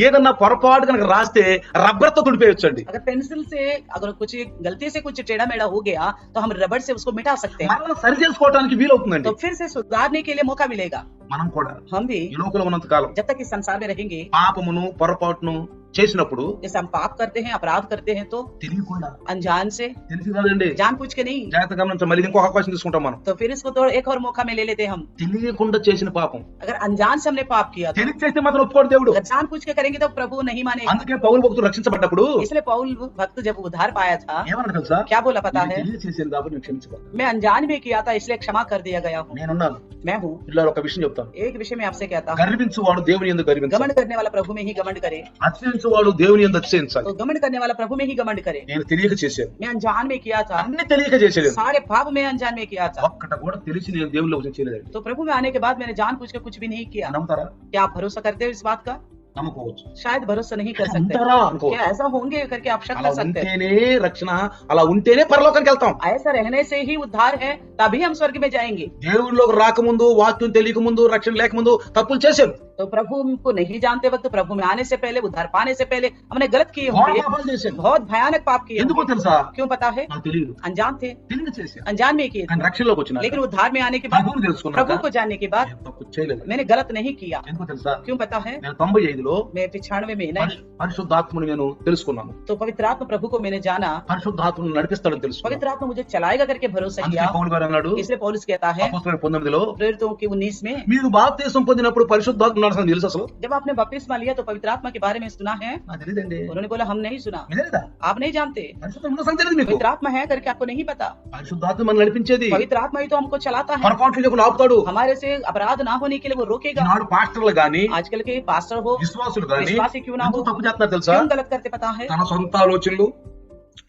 ఏదన్నా పొరపాటు కనుక రాస్తే రబ్బర్ తో తుడిపేయొచ్చు అండి. अगर पेंसिल से अगर कुछ गलती से कुछ टेढ़ा मेढ़ा हो गया तो हम रबड़ से उसको मिटा सकते हैं, మరలా సరి చేసుకోవడానికి వీలవుతుందండి. तो फिर से सुधारने के लिए मौका मिलेगा. మనం కూడా हम भी ఈ లోకంలో ఉన్నంత కాలం जब तक इस संसार में रहेंगे, పాపమును పొరపాటును చేసినప్పుడు जैसे हम पाप करते हैं, अपराध करते हैं, तो తెలియకుండా अनजान से, తెలిసి కాదండి, जानबूझ के नहीं, జాగ్రత్త గమనించాలి. మళ్ళీ ఇంకో అవకాశం తీసుకుంటాం మనం. तो फिर इसको तो एक और मौका में ले लेते हैं हम. తెలియకుండా చేసిన పాపం अगर अनजान से हमने पाप किया, తెలిసి చేస్తే మాత్రం ఒప్పుకోడు దేవుడు. अगर जानबूझ के करेंगे तो प्रभु नहीं मानेगा. అందుకే పౌలు భక్తుడు రక్షించబడ్డప్పుడు इसलिए पौल भक्त जब उद्धार पाया था, ఏమన్నా తెలుసా, क्या बोला पता है, తెలిసి చేశాను కాబట్టి నేను క్షమించబడ్డా, मैं अनजान में किया था इसलिए क्षमा कर दिया गया हूँ. నేనున్నాను. मैं हूँ. ఇలా ఒక విషయం చెప్తాను, एक विषय में आपसे कहता हूँ, గర్వించువాడు దేవుని యందు గర్వించాలి, घमंड करने वाला प्रभु में ही घमंड करे, అతిశయించువాడు దేవుని యందు అతిశయించాలి. तो घमंड करने वाला प्रभु में ही घमंड करे. నేను తెలియక చేశాను, मैं अनजान में किया था, అన్ని తెలియక చేసేది, सारे पाप में अनजान में किया था, ఒక్కట కూడా తెలిసి నేను దేవుళ్ళ గురించి చేయలేదండి. तो प्रभु में आने के बाद मैंने जानबूझ के कुछ भी नहीं किया. నమ్ముతారా? क्या आप भरोसा करते हो इस बात का? నమ్ముకోవచ్చు. शायद भरोसा नहीं कर सकते. ఉంటారా అనుకోవచ్చు. क्या ऐसा होंगे करके आप शक అలా कर सकते हैं? ఉంటేనే రక్షణ, అలా ఉంటేనే పరలోకానికి వెళ్తాం. ऐसा रहने से ही उद्धार है, तभी हम स्वर्ग में जाएंगे. దేవుళ్ళలోకి రాకముందు, వాక్యం తెలియక ముందు, రక్షణ లేకముందు తప్పులు చేశాను, तो प्रभु को नहीं जानते वक्त, प्रभु में आने से पहले, उद्धार पाने से पहले हमने गलत किए ఘోర होंगे, పాపాలు చేశాను. बहुत भयानक पाप किए ఎందుకో होंगे. తెలుసా, क्यों पता है? నాకు తెలియదు, अनजान थे, తెలియక చేశాను. अनजान में किए थे. కానీ రక్షణలోకి వచ్చిన लेकिन उद्धार में आने के बाद, ప్రభువుని తెలుసుకున్నాక प्रभु को जानने के बाद నేను తప్పు చేయలేదు. मैंने गलत नहीं किया. ఎందుకో తెలుసా, क्यों पता है? నేను 95లో मैं 95 में नहीं, పరిశుద్ధాత్మను నేను తెలుసుకున్నాను. तो पवित्र आत्मा प्रभु को मैंने जाना, పరిశుద్ధాత్మను నడిపిస్తాడని తెలుసుకున్నాను. पवित्र आत्मा मुझे चलाएगा करके भरोसा అందుకే किया. పౌలు గారు అన్నాడు इसलिए पौलुस कहता है అపోస్తలుల 19లో, प्रेरितों की 19 में, మీరు బాప్తిసం పొందినప్పుడు పరిశుద్ధాత్మ నడసని తెలుసు అసలు? जब आपने बपतिस्मा लिया तो पवित्र आत्मा के बारे में सुना है? నాకు తెలియదండి. उन्होंने बोला हम नहीं सुना. మీకు తెలీదా? आप नहीं जानते, పరిశుద్ధాత్మ ఉన్న సంగతి తెలియదు మీకు. पवित्र आत्मा है करके आपको नहीं पता. పరిశుద్ధాత్మ మనల్ని నడిపించేది, पवित्र आत्मा ही तो हमको चलाता है, పొరపాట్లు లేకుండా ఆపుతాడు. हमारे से अपराध ना होने के लिए वो रोकेगा. ఈనాడు పాస్టర్లు గాని, आजकल के पास्टर हो, విశ్వాసులు గాని विश्वासी क्यों ना ఎందుకు हो, తప్పు చేస్తున్నారు తెలుసా? क्यों गलत करते पता है? తన సొంత ఆలోచనలు,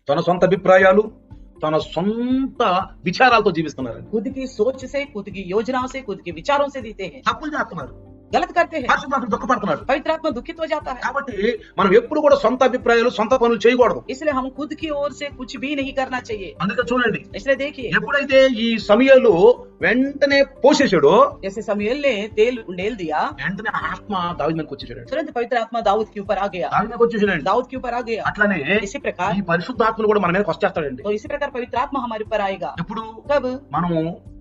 తన సొంత అభిప్రాయాలు, తన సొంత విచారాలతో జీవిస్తున్నారు. खुद की सोच से, खुद की योजनाओं से, खुद के विचारों से जीते हैं, తప్పులు చేస్తున్నారు, गलत करते हैं. పరిశుద్ధాత్మ దుఃఖపడుతున్నాడు. पवित्र आत्मा दुखित हो जाता है. కాబట్టి మనం ఎప్పుడు కూడా సొంత అభిప్రాయాలు, సొంత పనులు చేయకూడదు. इसलिए हम खुद की ओर से कुछ भी नहीं करना चाहिए. అందుకే చూడండి, इसलिए देखिए, ఎప్పుడైతే ఈ సమయాలు వెంటనే పోసేసాడో, जैसे समूएल ने तेल उंडेल दिया, వెంటనే ఆత్మ దావీదు మీదకి వచ్చేసాడు. तुरंत पवित्र आत्मा दाऊद के ऊपर आ गया. దావీదు మీదకి వచ్చేసాడండి. दाऊद के ऊपर आ गया. అట్లానే इसी प्रकार, ఈ పరిశుద్ధాత్మను కూడా మన మీదకి వచ్చేస్తాడండి. तो इसी प्रकार पवित्र आत्मा हमारे ऊपर आएगा. ఎప్పుడు कब? మనము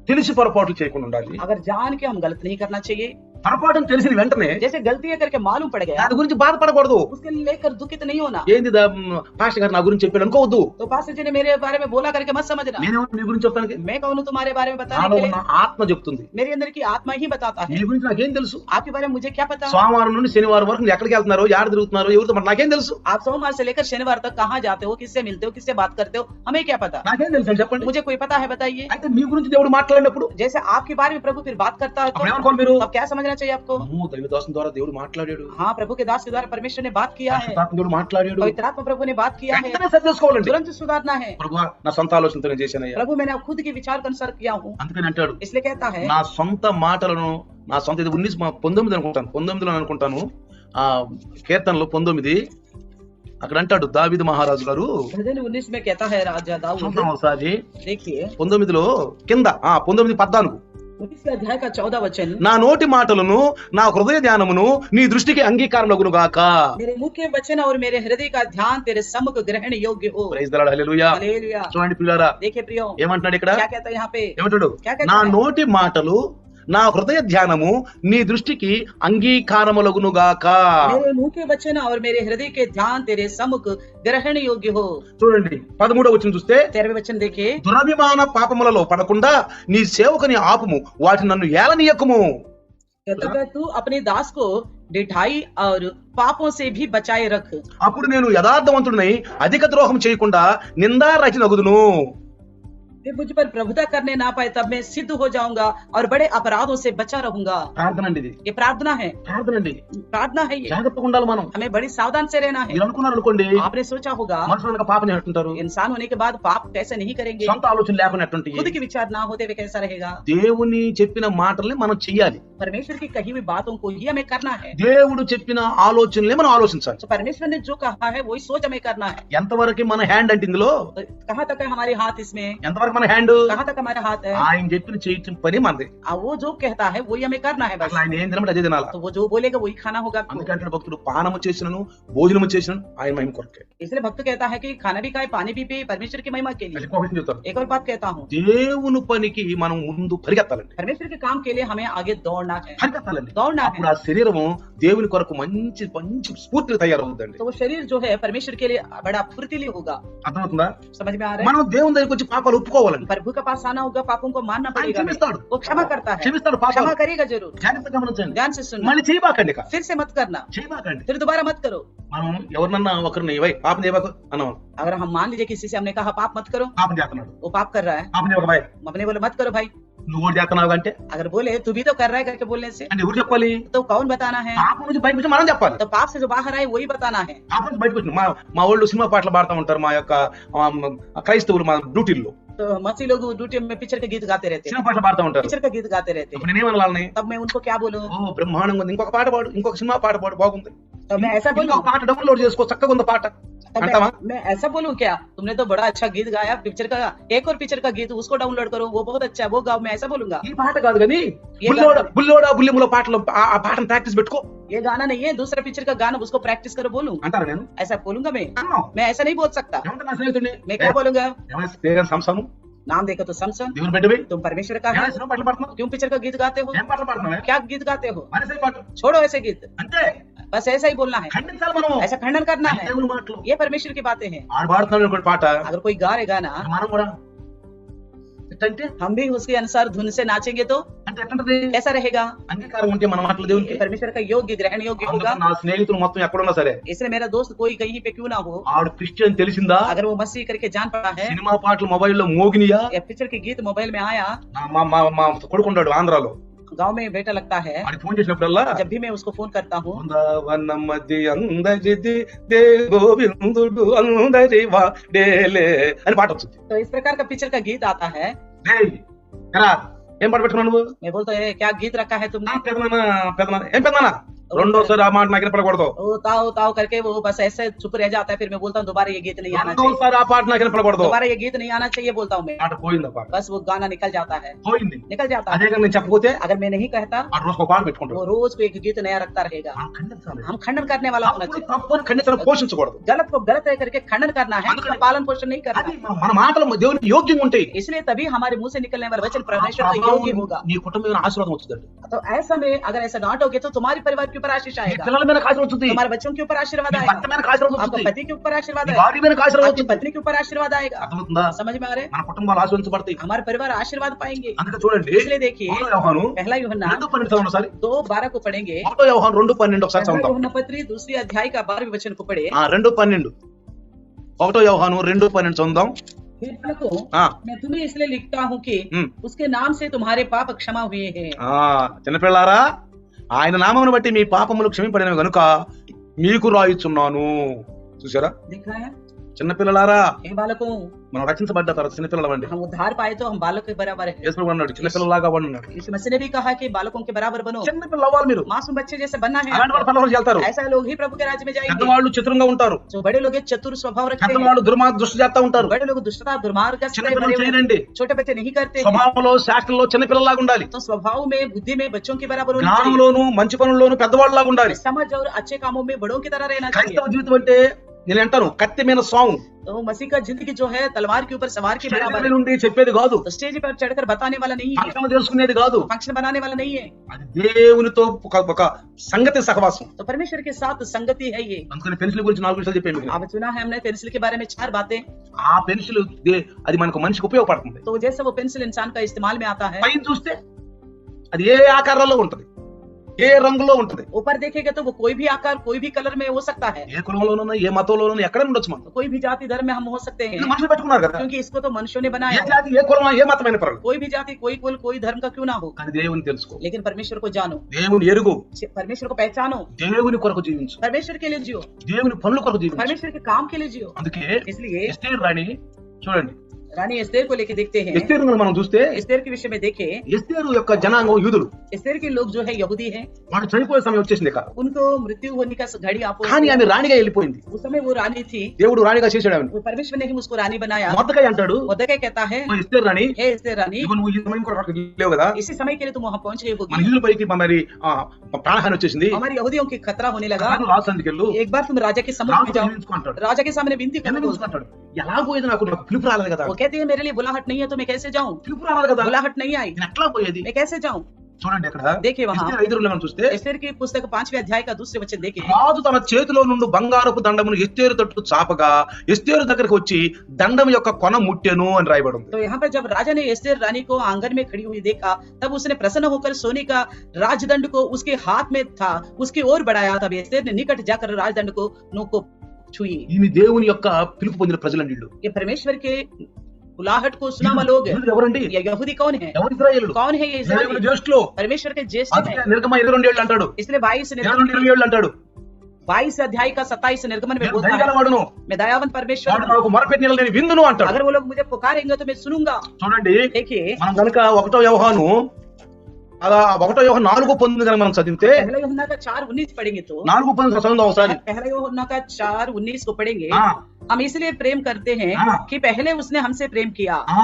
తెలిసి పొరపాట్లు చేయకుండా ఉండాలి. अगर जान के हम गलत नहीं करना चाहिए. పొరపాటును తెలిసిన వెంటనే जैसे गलती है करके मालूम पड़ गया, దాని గురించి బాధపడకూడదు. उसके लेकर दुखित नहीं होना. ఏంది పాస్టర్ గారు నా గురించి చెప్పాడు అనుకోవద్దు. तो पास्टर जी ने मेरे बारे में बोला करके मत समझना. నేనే నీ గురించి చెప్తాను, मैं कौन हूँ तुम्हारे बारे में बताने నాలో के ఉన్న लिए? ఆత్మ చెప్తుంది. मेरे अंदर की आत्मा ही बताता నీ है. గురించి నాకేం తెలుసు? आपके बारे में मुझे क्या पता? సోమవారం నుండి శనివారం వరకు మీరు ఎక్కడికి వెళ్తున్నారో, యాడ తిరుగుతున్నారో, ఎవరితో మరి నాకేం తెలుసు? आप सोमवार से लेकर शनिवार तक कहाँ जाते हो, किससे मिलते हो, किससे बात करते हो, हमें क्या पता? నాకేం తెలుసు అని చెప్పండి. मुझे कोई पता है बताइए. అయితే మీ గురించి దేవుడు మాట్లాడినప్పుడు जैसे आपके बारे में प्रभु फिर बात करता है అప్పుడు तो ఏమనుకోవాలి మీరు? अब क्या समझना चाहिए आपको? అమ్మో, దైవదాసుని ద్వారా దేవుడు మాట్లాడాడు, हाँ, प्रभु के दास के द्वारा परमेश्वर ने बात किया है, పరిశుద్ధాత్మ దేవుడు మాట్లాడాడు, पवित्र आत्मा प्रभु ने बात किया है. వెంటనే సరి చేసుకోవాలండి. तुरंत सुधारना है. ప్రభువా, నా సొంత ఆలోచనతో నేను చేశానయ్యా. प्रभु मैंने खुद के विचार के अनुसार किया हूँ, అందుకని అంటాడు, इसलिए कहता है నా సొంత మాటలను, నా సొంత, ఇది 19 అనుకుంటాను, 19లో అనుకుంటాను, ఆ కీర్తనలో 19 అక్కడ అంటాడు దావీదు మహారాజు గారు. भजन 19 में कहता है राजा दाऊद, చూద్దాం ఒకసారి देखिए 19లో కింద 19:14, 19 अध्याय का 14 वचन, నా నోటి మాటలను, నా హృదయ ధ్యానమును నీ దృష్టికి అంగీకారమగును గాక. मेरे मुख के वचन और मेरे हृदय का ध्यान तेरे सम्मुख ग्रहण योग्य हो. Praise the Lord, hallelujah. Hallelujah. చూడండి పిల్లారా, देखिए प्रियो, ఏమంటున్నాడు ఇక్కడ? क्या कहता है यहाँ पे? ఏమంటాడు? क्या कहता నా है? నోటి మాటలు, నా హృదయ ధ్యానము నీ దృష్టికి అంగీకారములగును గాక. मेरे मुंह के वचन और मेरे हृदय के ध्यान तेरे सम्मुख ग्रहण योग्य हो. చూడండి 13వ వచనం చూస్తే, 13वें वचन देखिए, దురభిమాన పాపములలో పడకుండా నీ సేవకుని ఆపుము, వాటిని నన్ను ఏలనీయకుము. कहता है तू अपने दास को डिठाई और पापों से भी बचाए रख. అప్పుడు నేను యథార్థవంతుడినై అధిక ద్రోహం చేయకుండా నిందారహితుడగుదును. वे मुझ पर प्रभुता करने ना पाए तब मैं सिद्ध हो जाऊंगा और बड़े अपराधों से बचा रहूंगा। ప్రార్థన అండి ఇది, ये प्रार्थना है, ప్రార్థన అండి. प्रार्थना है ये। జాగ్రత్తగా ఉండాలి మనం. हमें बड़ी सावधान से रहना है। మీరు అనుకున్నారు అనుకోండి, आपने सोचा होगा మనుషులు కనుక పాపం చేస్తుంటారు, इंसान होने के बाद पाप कैसे नहीं करेंगे, సొంత ఆలోచన లేకుండా ఎట్టుంటాయి. खुद की विचार ना होते हुए कैसा रहेगा। దేవుని చెప్పిన మాటల్ని మనం చెయ్యాలి. परमेश्वर की कही हुई बातों को ही हमें करना है। దేవుడు చెప్పిన ఆలోచనలే మనం ఆలోచించాలి. तो परमेश्वर ने जो कहा है वही सोच हमें करना है। ఎంతవరకు మన హ్యాండ్ అంటే ఇందులో, तो कहाँ तक है हमारे हाथ इसमें, ఎంతవరకు మన హ్యాండ్, कहाँ तक हमारा हाथ है। ఆయన చెప్పిన చేయటం పని మనది. वो जो कहता है वही हमें करना है बस। అసలు ఆయన ఏం తినమంటే అదే తినాలి. तो वो जो बोलेगा वही खाना होगा। అందుకంటే భక్తుడు పానము చేసినను భోజనము చేసినను ఆయన మహిమ కొరకే. इसलिए भक्त कहता है कि खाना भी खाए पानी भी पिए परमेश्वर की महिमा के लिए। అది ఇంకొకటి చెప్తాను, एक और बात कहता हूँ, దేవుని పనికి మనం ముందు పరిగెత్తాలండి. परमेश्वर के काम के लिए हमें आगे दौड़ना है, పరిగెత్తాలండి. दौड़ना అప్పుడు है। ఆ శరీరము దేవుని కొరకు మంచి మంచి స్ఫూర్తిగా తయారవుతుందండి. तो वो शरीर जो है परमेश्वर के लिए बड़ा फुर्तीली होगा। అర్థమవుతుందా? समझ में आ रहा మనం దేవుని దగ్గరికి వచ్చి పాపాలు ఒప్పుకోవాలండి. है। प्रभु के पास आना होगा, पापों को मानना ఆయన पड़ेगा। క్షమిస్తాడు, वो क्षमा करता है, క్షమిస్తాడు పాపాలు. क्षमा करेगा जरूर। జాగ్రత్తగా గమనించండి. ध्यान से सुनना, మళ్ళీ చేయబాకండి, ఇక फिर से मत करना, చేయబాకండి. फिर दोबारा मत करो। మనం ఎవరినన్నా ఒకరిని వై పాపం చేయబాకు అన్నాం, अगर हम मान लीजिए किसी से हमने कहा पाप मत करो, పాపం చేస్తున్నాడు, वो पाप कर रहा है, పాపం చేయక బాయ్, अपने बोले मत करो भाई। నువ్వు కూడా చేస్తున్నావు అంటే अगर बोले तू भी तो कर रहा है करके बोलने से, అంటే ఎవరు చెప్పాలి? तो कौन बताना है। పాపం నుంచి బయటకు వచ్చి మనం చెప్పాలి. तो पाप से जो बाहर आए वही बताना है। పాపం నుంచి బయటకు వచ్చి మా వాళ్ళు సినిమా పాటలు పాడుతూ ఉంటారు, మా యొక్క క్రైస్తవులు మా డ్యూటీల్లో तो मसीह लोग ड्यूटी में पिक्चर के गीत गाते रहते సినిమా हैं, పాటలు పాడుతూ ఉంటారు. पिक्चर का गीत गाते रहते हैं। అప్పుడు నేనేమనాలని, तब मैं उनको क्या बोलूं, ఓ బ్రహ్మాండంగా ఉంది, ఇంకొక పాట పాడు, ఇంకొక సినిమా పాట పాడు, బాగుంది, तब मैं ऐसा बोलूं, ఇంకొక పాట డౌన్లోడ్ చేసుకో, చక్కగా ఉంది పాట तब అంటావా? मैं ऐसा बोलूं क्या, तुमने तो बड़ा अच्छा गीत गाया पिक्चर का, एक और पिक्चर का गीत उसको डाउनलोड करो, वो बहुत अच्छा है, वो गाओ। मैं ऐसा बोलूंगा? ఈ పాట కాదు కానీ ఏ బుల్లోడా బుల్లిముల పాటలు ఆ పాటను ప్రాక్టీస్ పెట్టుకో ये गाना नहीं है, दूसरा पिक्चर का गाना, उसको प्रैक्टिस करो बोलूं? అంటారు. నేను ऐसा बोलूंगा मैं? అన్నాను, मैं ऐसा नहीं बोल सकता। ఏమంటా నా స్నేహితుడిని, मैं क्या बोलूंगा? ఏమైనా సంసాను नाम देखो तो समसन, దేవుని బిడ్డవి, तुम परमेश्वर का है, ఏమైనా సినిమా పాటలు పాడుతున్నావు, क्यों पिक्चर का गीत गाते हो, ఏం పాటలు పాడుతున్నావు, क्या गीत गाते हो, మనసే పాట छोड़ो ऐसे गीत, అంతే. बस ऐसा ही बोलना है, ఖండించాలి మనం, ऐसा खंडन करना है। దేవుని మాటలు. ये परमेश्वर की बातें हैं। ఆడు పాడుతున్నాడు అనుకోండి పాట, अगर कोई गा रहे गाना, మనం కూడా ఎట్టంటే हम भी उसके अनुसार धुन से नाचेंगे तो అంటే ఎట్టంటది, कैसा रहेगा। అంగీకారం ఉంటే మన మాటలు దేవునికి. ये परमेश्वर का योग्य ग्रहण योग्य होगा। అందుకని నా స్నేహితులు మొత్తం ఎక్కడున్నా సరే, इसलिए मेरा दोस्त कोई कहीं पे क्यों ना हो, ఆడు క్రిస్టియన్ తెలిసిందా, अगर वो मसीह करके जान पड़ा है, సినిమా పాటలు మొబైల్లో మోగినియా, या पिक्चर के गीत मोबाइल में आया, మా మా మా కొడుకుంటాడు ఆంధ్రాలో, गांव में बेटा लगता है, ఆడికి ఫోన్ చేసినప్పుడల్లా जब भी मैं उसको फोन करता हूँ, బృందావనం మధ్య అందరిది దే గోవిందుడు అందరి వాడేలే అని పాట వచ్చింది. तो इस प्रकार का पिक्चर का गीत आता है। డేయ్ ఎరా ఏం పాట పెట్టుకున్నావు నువ్వు? मैं बोलता है क्या गीत रखा है तुमने, పెదనాన్న ఏం పెదనాన్న, రెండోసారి ఆ మాట నాకు వినపడకూడదు, वो ताओ ताओ करके वो बस ऐसे चुप रह जाता है। फिर मैं बोलता हूँ दोबारा ये गीत नहीं आना चाहिए, రెండోసారి ఆ పాట నాకు వినపడకూడదు, दोबारा ये गीत नहीं आना चाहिए बोलता हूँ मैं, పాట పోయింది, ఆ పాట बस वो गाना निकल जाता है, పోయింది. निकल जाता అదే है। కానీ నేను చెప్పకపోతే अगर मैं नहीं कहता, ఆ రోజుకు పాట పెట్టుకుంటాడు. वो रोज को एक गीत नया रखता रहेगा। మనం ఖండించాలి. हम खंडन करने वाला होना తప్పుని चाहिए, తప్పుని ఖండించడం, పోషించకూడదు. गलत को गलत है करके खंडन करना है, उसका पालन पोषण नहीं करना। అది మన మాటలు దేవునికి యోగ్యంగా ఉంటాయి. इसलिए तभी हमारे मुंह से निकलने वाला वचन परमेश्वर का योग्य होगा। నీ కుటుంబం మీద ఆశీర్వాదం వచ్చిందండి, तो ऐसा में अगर ऐसा डांटोगे तो तुम्हारे परिवार के ऊपर आशीष నీ आएगा, పిల్లల మీద ఆశీర్వాదం వచ్చింది, तुम्हारे बच्चों के ऊपर आशीर्वाद నీ आएगा, భర్త మీద ఆశీర్వాదం आपके వచ్చింది, पति के ऊपर आशीर्वाद నీ आएगा, భార్య మీద ఆశీర్వాదం आपकी వచ్చింది. पत्नी के ऊपर आशीर्वाद आएगा। అర్థమవుతుందా? समझ में आ रहे, మన కుటుంబాలు ఆశీర్వదించబడతాయి. हमारे परिवार आशीर्वाद पाएंगे। అందుకే చూడండి, इसलिए देखिए ఒకటో యోహాను पहला यूहन्ना 2:12 చదవండి ఒకసారి. 2:12 को पढ़ेंगे, ఒకటో యోహాను 2:12 ఒకసారి पहला చదువుతాం. यूहन्ना पत्री दूसरी अध्याय का 12वें वचन को पढ़े। 2:12 ఒకటో యోహాను 2:12 చదువుదాం. फिर बालकों, ఆ, मैं तुम्हें इसलिए लिखता हूँ कि ఉమ్. उसके नाम से तुम्हारे पाप क्षमा हुए हैं। చిన్నపిల్లారా, ఆయన నామమును బట్టి మీ పాపములు క్షమింపడినవి గనుక మీకు రాయిచున్నాను. చూసారా, देखा है చిన్నపిల్లలారా, हे बालकों, మనం రక్షించబడ్డ తర్వాత చిన్నపిల్లలవండి. हम उद्धार पाए तो हम बालक के बराबर है। యేసు ప్రభు అన్నాడు చిన్నపిల్లలాగా అన్నాడు. यीशु मसीह ने भी कहा कि बालकों के बराबर बनो, చిన్నపిల్లలు అవ్వాలి మీరు. मासूम बच्चे जैसे बनना है। అలాంటి వాళ్ళు పరలోకానికి వెళ్తారు. ऐसा लोग ही प्रभु के राज्य में जाएंगे। పెద్దవాళ్ళు చిత్రంగా ఉంటారు, जो बड़े लोग चतुर स्वभाव रखते हैं, పెద్దవాళ్ళు దృష్టి చేస్తా ఉంటారు. बड़े लोग दुष्टता दुर्मार्ग करते हैं, చిన్నపిల్లలు बड़े చేయరండి. लोग छोटे बच्चे नहीं करते हैं। స్వభావంలో శాస్త్రంలో చిన్నపిల్లలాగా ఉండాలి, तो स्वभाव में बुद्धि में बच्चों के बराबर होना चाहिए, జ్ఞానంలోను మంచి పనుల్లోను పెద్దవాళ్ళలాగా ఉండాలి. समझ और अच्छे कामों में बड़ों की तरह रहना चाहिए। క్రైస్తవ జీవితం అంటే నేను అంటాను కత్తి మీద సాము, तो मसीह का जिंदगी जो है तलवार के ऊपर सवार के बराबर है। నుండి చెప్పేది కాదు, तो स्टेज पर चढ़कर बताने वाला नहीं है, ఫంక్షన్ తెలుసుకునేది కాదు, फंक्शन बनाने वाला नहीं है। అది దేవునితో ఒక సంగతి సహవాసం. तो परमेश्वर के साथ संगति है ये। అందుకని పెన్సిల్ గురించి 4 విషయాలు చెప్పాను. अब सुना है हमने पेंसिल के बारे में 4 बातें। ఆ పెన్సిల్ అది మనకు మనిషికి ఉపయోగపడుతుంది. तो जैसे वो पेंसिल इंसान का इस्तेमाल में आता है, పైన చూస్తే అది ఏ ఆకారంలో ఉంటది, ఏ రంగులో ఉంటది. ऊपर देखेगा तो वो कोई भी आकार कोई भी कलर में हो सकता है, ఏ కులంలోనూ ఏ మతంలోనూ ఎక్కడ ఉండొచ్చు మనం. कोई भी जाति धर्म में हम हो सकते हैं, ఇది మనుషులు పెట్టుకున్నారు కదా. क्योंकि इसको तो मनुष्यों ने ఏ बनाया है। జాతి ఏ కులం ఏ మతమైన పర్వాలేదు. कोई भी जाति कोई कुल कोई धर्म का क्यों ना हो, కానీ దేవుని తెలుసుకో, लेकिन परमेश्वर को जानो, దేవుని ఎరుగు, परमेश्वर को पहचानो, దేవుని కొరకు జీవించు, परमेश्वर के लिए जियो, దేవుని పనుల కొరకు జీవించు. परमेश्वर के काम के लिए जियो। అందుకే इसलिए ఎస్తేరు రాణి చూడండి, रानी एस्तेर को लेके देखते हैं, ఎస్తేరును మనం చూస్తే एस्तेर के विषय में देखें, ఎస్తేరు యొక్క జనాంగం యూదులు. एस्तेर के लोग जो है यहूदी हैं, వాడు చనిపోయే సమయం వచ్చేసింది ఇక. उनको मृत्यु होने का घड़ी आप కానీ ఆమె రాణిగా వెళ్ళిపోయింది. उस समय वो रानी थी, దేవుడు రాణిగా చేశాడు ఆమెను. वो परमेश्वर ने ही उसको रानी बनाया। మొద్దకై అంటాడు, मोर्दकै कहता है, "ఓ ఎస్తేరు రాణి, हे एस्तेर रानी, ఇదిగో నువ్వు ఈ సమయం కొరకు అక్కడికి లేవు కదా, इसी समय के लिए तुम वहां पहुंच गई మన होगी, యూదుల పైకి మరి ప్రాణహాని వచ్చేసింది, हमारी यहूदियों की खतरा होने लगा, కాదు రాజు సందికి వెళ్ళు, एक बार तुम राजा के सम्मुख में రాజు जाओ, నిలుచుకుంటాడు. राजा के सामने विनती ఎందుకు करो। నిలుచుకుంటాడు? ఎలాగో ఇది నాకు పిలుపు రాలేదు కదా, वो कहते हैं मेरे लिए बुलाहट नहीं है तो मैं कैसे जाऊं, పిలుపు రాలేదు కదా, बुलाहट नहीं आई నేను ఎట్లా పోయేది? मैं कैसे जाऊं। చూడండి ఇక్కడ देखिए वहां ఎస్తేరు 5 మనం చూస్తే, एस्तेर की पुस्तक 5वें अध्याय का दूसरे वचन देखें, రాజు తన చేతిలో నుండి బంగారపు దండమును ఎస్తేరు తట్టు చాపగా ఎస్తేరు దగ్గరికి వచ్చి దండం యొక్క కొన ముట్టెను అని రాయబడి ఉంది. तो यहाँ पर जब राजा ने एस्तेर रानी को आंगन में खड़ी हुई देखा, तब उसने प्रसन्न होकर सोने का राजदंड को उसके हाथ में था उसकी ओर बढ़ाया, तब एस्तेर ने निकट जाकर राजदंड को नो को छुई। ఈమె దేవుని యొక్క పిలుపు పొందిన ప్రజలండి వీళ్ళు. ये परमेश्वर के बुलाहट को सुना हुआ लोग है। వీళ్ళు ఎవరండి? ये यहूदी कौन है, ఎవరు ఇశ్రాయేలులు? कौन है ये దేవుని इस्राएली? జ్యేష్ఠులు. परमेश्वर के ज्येष्ठ అందుకే है। నిర్గమ 22 ఏళ్ళు అంటాడు, इसलिए 22 ఏళ్ళు అంటాడు, 22 अध्याय का 27 निर्गमन में నేను बोलता है, దయగలవాడును, मैं दयावन परमेश्वर వాడు हूं। నాకు మొరపెట్టిన నేను విందును అంటాడు. अगर वो लोग मुझे पुकारेंगे तो मैं सुनूंगा। చూడండి देखिए మనం కనుక 1వ యోహాను అలా 1వ యోహాను 4:19 కనుక మనం చదివితే, पहला यूहन्ना का 4:19 पढ़ेंगे तो 4:19 చదువుదాం ఒకసారి. पहला यूहन्ना का 4:19 को पढ़ेंगे, ఆ, हम इसलिए प्रेम करते हैं हाँ। कि पहले उसने हमसे प्रेम किया। ఆ,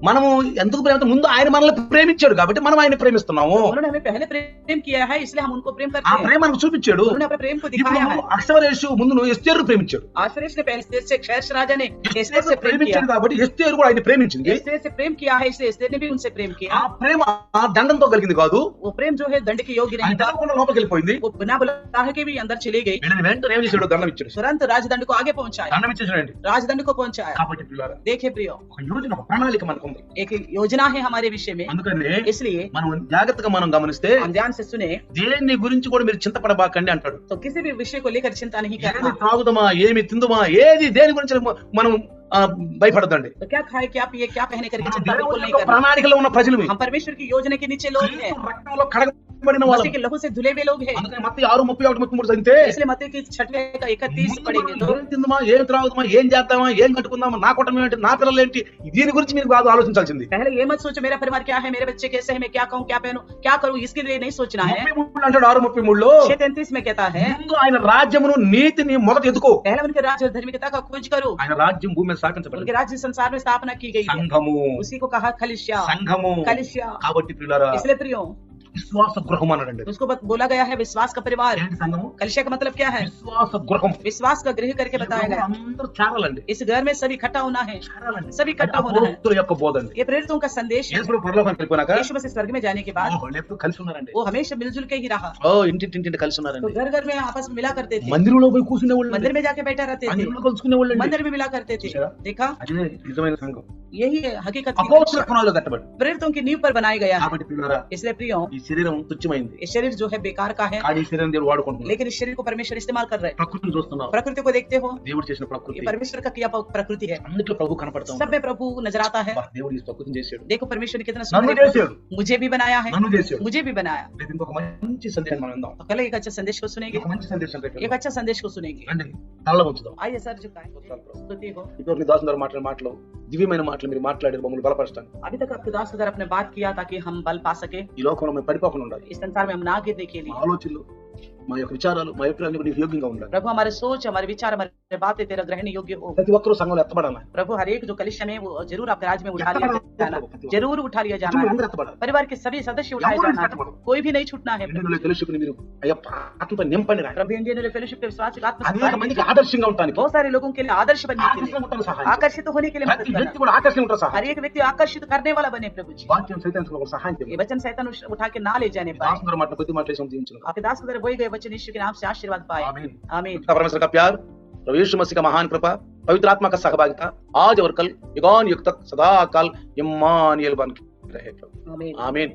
మనము ఎందుకు ప్రేమ, ముందు ఆయన మనల్ని ప్రేమించాడు కాబట్టి మనం ఆయన ప్రేమిస్తున్నాము. उन्होंने हमें पहले प्रेम किया है इसलिए हम उनको प्रेम ఆ करते हैं। ప్రేమ మనకు చూపించాడు. उन्होंने अपने प्रेम को ఇప్పుడు दिखाया है। అక్షవరేషు ముందు ఎస్తేరు ప్రేమించాడు. आश्वेश ने पहले एस्तेर से क्षैश राजा ने एस्तेर से प्रेम किया, ప్రేమించాడు కాబట్టి ఎస్తేరు కూడా ఆయన ప్రేమించింది. एस्तेर से प्रेम किया है इसलिए एस्तेर ने भी उनसे प्रेम ఆ किया। ప్రేమ దండంతో కలిగింది కాదు, वो प्रेम जो है दंड के योग्य ఆయన नहीं था, తెలవకుండా లోపలికి వెళ్ళిపోయింది. वो बिना बुलाए के भी अंदर चली गई। వీళ్ళని వెంటనే ఏం చేశాడు? దండం ఇచ్చాడు. तुरंत राजदंड को आगे पहुंचाया, దండం ఇచ్చేసాడండి. राजदंड को पहुंचाया। కాబట్టి పిల్లలారా, देखे प्रियो, ఒక యోజన, ఒక ప్రణాళిక మనకు ఉంది. एक योजना है हमारे विषय में, అందుకని इसलिए మనం జాగ్రత్తగా మనం గమనిస్తే, हम ध्यान से सुने దేని గురించి కూడా మీరు చింతపడబాకండి అంటాడు. तो किसी भी विषय को लेकर चिंता नहीं ఏమి करना। త్రాగుదమా, ఏమి తిందుమా, ఏది దేని గురించి మనం భయపడదండి. तो क्या खाए क्या पिए क्या पहने करके మనం चिंता बिल्कुल దేవుని नहीं యొక్క करना। ప్రణాళికలో ఉన్న ప్రజలు हम परमेश्वर की योजना के नीचे लोग हैं, క్రీస్తు రక్తంలో కడగబడిన వాళ్ళు. मसीह के लहू से धुले हुए लोग हैं। అందుకని మత్తయి 6:31-33 చదివితే, इसलिए मत्ती की 6वें का 31 पढ़ेंगे तो ఏం తిందుమా, ఏం త్రాగుదమా, ఏం చేద్దామా, ఏం కట్టుకుందామా, నా కుటుంబం ఏంటి, నా పిల్లలు ఏంటి, దీని గురించి మీరు కాదు ఆలోచించాల్సింది. पहले ये मत सोचो मेरा परिवार क्या है, मेरे बच्चे कैसे हैं, मैं क्या कहूँ क्या पहनूं क्या करूँ, इसके लिए नहीं सोचना है। 33 అంటాడు, 6:33లో 6:33 में कहता है, ముందు ఆయన రాజ్యమును నీతిని మొదట ఎదుకో. पहले उनके राज्य और धार्मिकता का खोज करो। ఆయన రాజ్యం భూమి మీద స్థాపించబడింది. उनके राज्य संसार में स्थापना की गई है, సంఘము, उसी को कहा कलिसिया। సంఘము. कलिसिया కాబట్టి పిల్లలారా, इसलिए प्रियो విశ్వాస గృహం అన్నాడండి. उसको बोला गया है विश्वास का परिवार। ఏంటి సంఘము? कलिसिया का मतलब क्या है? విశ్వాస గృహం. विश्वास का गृह करके बताया गया। అందరూ చేరాలండి. इस घर में सभी इकट्ठा होना है, చేరాలండి. सभी इकट्ठा होना है। అపోస్తలుల యొక్క బోధ అండి. ये प्रेरितों का संदेश है। యేసు పరలోకానికి వెళ్ళిపోయినాక यीशु मसीह स्वर्ग में जाने के बाद వాళ్ళు ఎప్పుడు కలిసి ఉన్నారండి. वो हमेशा मिलजुल के ही रहा, ఇంటింటి కలిసి तो ఉన్నారండి. घर घर में आपस में मिला करते थे, మందిరంలో పోయి కూర్చునే వాళ్ళు, मंदिर में जाके बैठा रहते थे, మందిరంలో కలుసుకునే వాళ్ళు. मंदिर में मिला करते थे। देखा, అదే నిజమైన సంఘం. यही है हकीकत की అపోస్తలుల कलिसिया। పునాదిలో కట్టబడి. प्रेरितों की नींव पर बनाया गया है। కాబట్టి పిల్లలారా, इसलिए प्रियो ఈ శరీరం తుచ్చమైంది. ये शरीर जो है बेकार का है, కానీ ఈ శరీరం దేవుడు వాడుకుంటున్నాడు. लेकिन इस शरीर को परमेश्वर इस्तेमाल कर रहे हैं। ప్రకృతిని చూస్తున్నావు, प्रकृति को देखते हो, దేవుడు చేసిన ये ప్రకృతి परमेश्वर का किया प्रकृति है, అన్నిట్లో ప్రభు కనపడతా सब में प्रभु नजर आता है। ఉంది. దేవుడు ఈ ప్రకృతిని చేశాడు, देखो परमेश्वर ने कितना నన్ను सुंदर చేశాడు, मुझे भी बनाया है, నన్ను చేశాడు. मुझे भी बनाया। రేపు ఇంకొక మంచి సందేశం మనం విందాం. तो कल एक अच्छा संदेश को सुनेंगे, ఒక మంచి సందేశం రేపు एक अच्छा संदेश को सुनेंगे। రండి, తల ఉంచుదాం. आइए सर झुकाएं, स्तुति हो। ఇప్పుడు నీ దాసుని ద్వారా మాట్లాడిన మాటలు దివ్యమైన మాటలు మీరు మాట్లాడారు మమ్మల్ని బలపరచడానికి. अभी तक आपके दास अगर आपने बात किया ताकि हम बल पा सके, ఈ లోకంలో మేము పడిపోకుండా ఉండాలి. इस संसार में हम ना गिरने के మా लिए। ఆలోచనలు, మా యొక్క విచారాలు, మా అభిప్రాయాలు నీకు యోగ్యంగా ఉండాలి. प्रभु हमारे सोच हमारे विचार हमारे बातें तेरा ग्रहण योग्य हो। ప్రతి ఒక్కరూ సంఘంలో ఎత్తబడాలి. प्रभु हर एक जो कलिशा में वो जरूर आपके राज्य में उठा लिया जाना, जरूर उठा लिया जाना కుటుంబం है। అందరూ ఎత్తబడాలి. परिवार के सभी सदस्य उठाए ఎవరు जाना है, ఎత్తబడరు. कोई भी नहीं छूटना है। ఇండియన్లో ఫెలోషిప్ని మీరు అయ్యా ఆత్మపై నింపండి నాయనా. प्रभु इंडियन फेलोशिप के विश्वास के आत्मा అనేక మందికి ఆదర్శంగా ఉండడానికి, बहुत सारे लोगों के लिए आदर्श बनने के ఆకర్షణగా लिए, ఉండడానికి సహాయం చేయండి. आकर्षित होने के लिए ప్రతి मदद వ్యక్తి करना, కూడా ఆకర్షణ ఉంటారు हर సహాయం. एक व्यक्ति आकर्षित करने वाला बने प्रभु जी। వాక్యం సైతానికి ఒక సహాయం ये చేయండి. वचन शैतान उठा के ना ले जाने पाए। దాసుని ద్వారా మాట్లాడిన ప్రతి మాట యేసు దీవించును. आपके दास को तरफ बोए गए वचन यीशु के नाम से आशीर्वाद पाए। आमीन. आमीन। परमेश्वर का प्यार, प्रभु यीशु मसीह का महान कृपा, पवित्र आत्मा का सहभागिता आज और कल युगान युग तक सदा काल इम्मानुएल बन के रहे। आमीन। आमीन.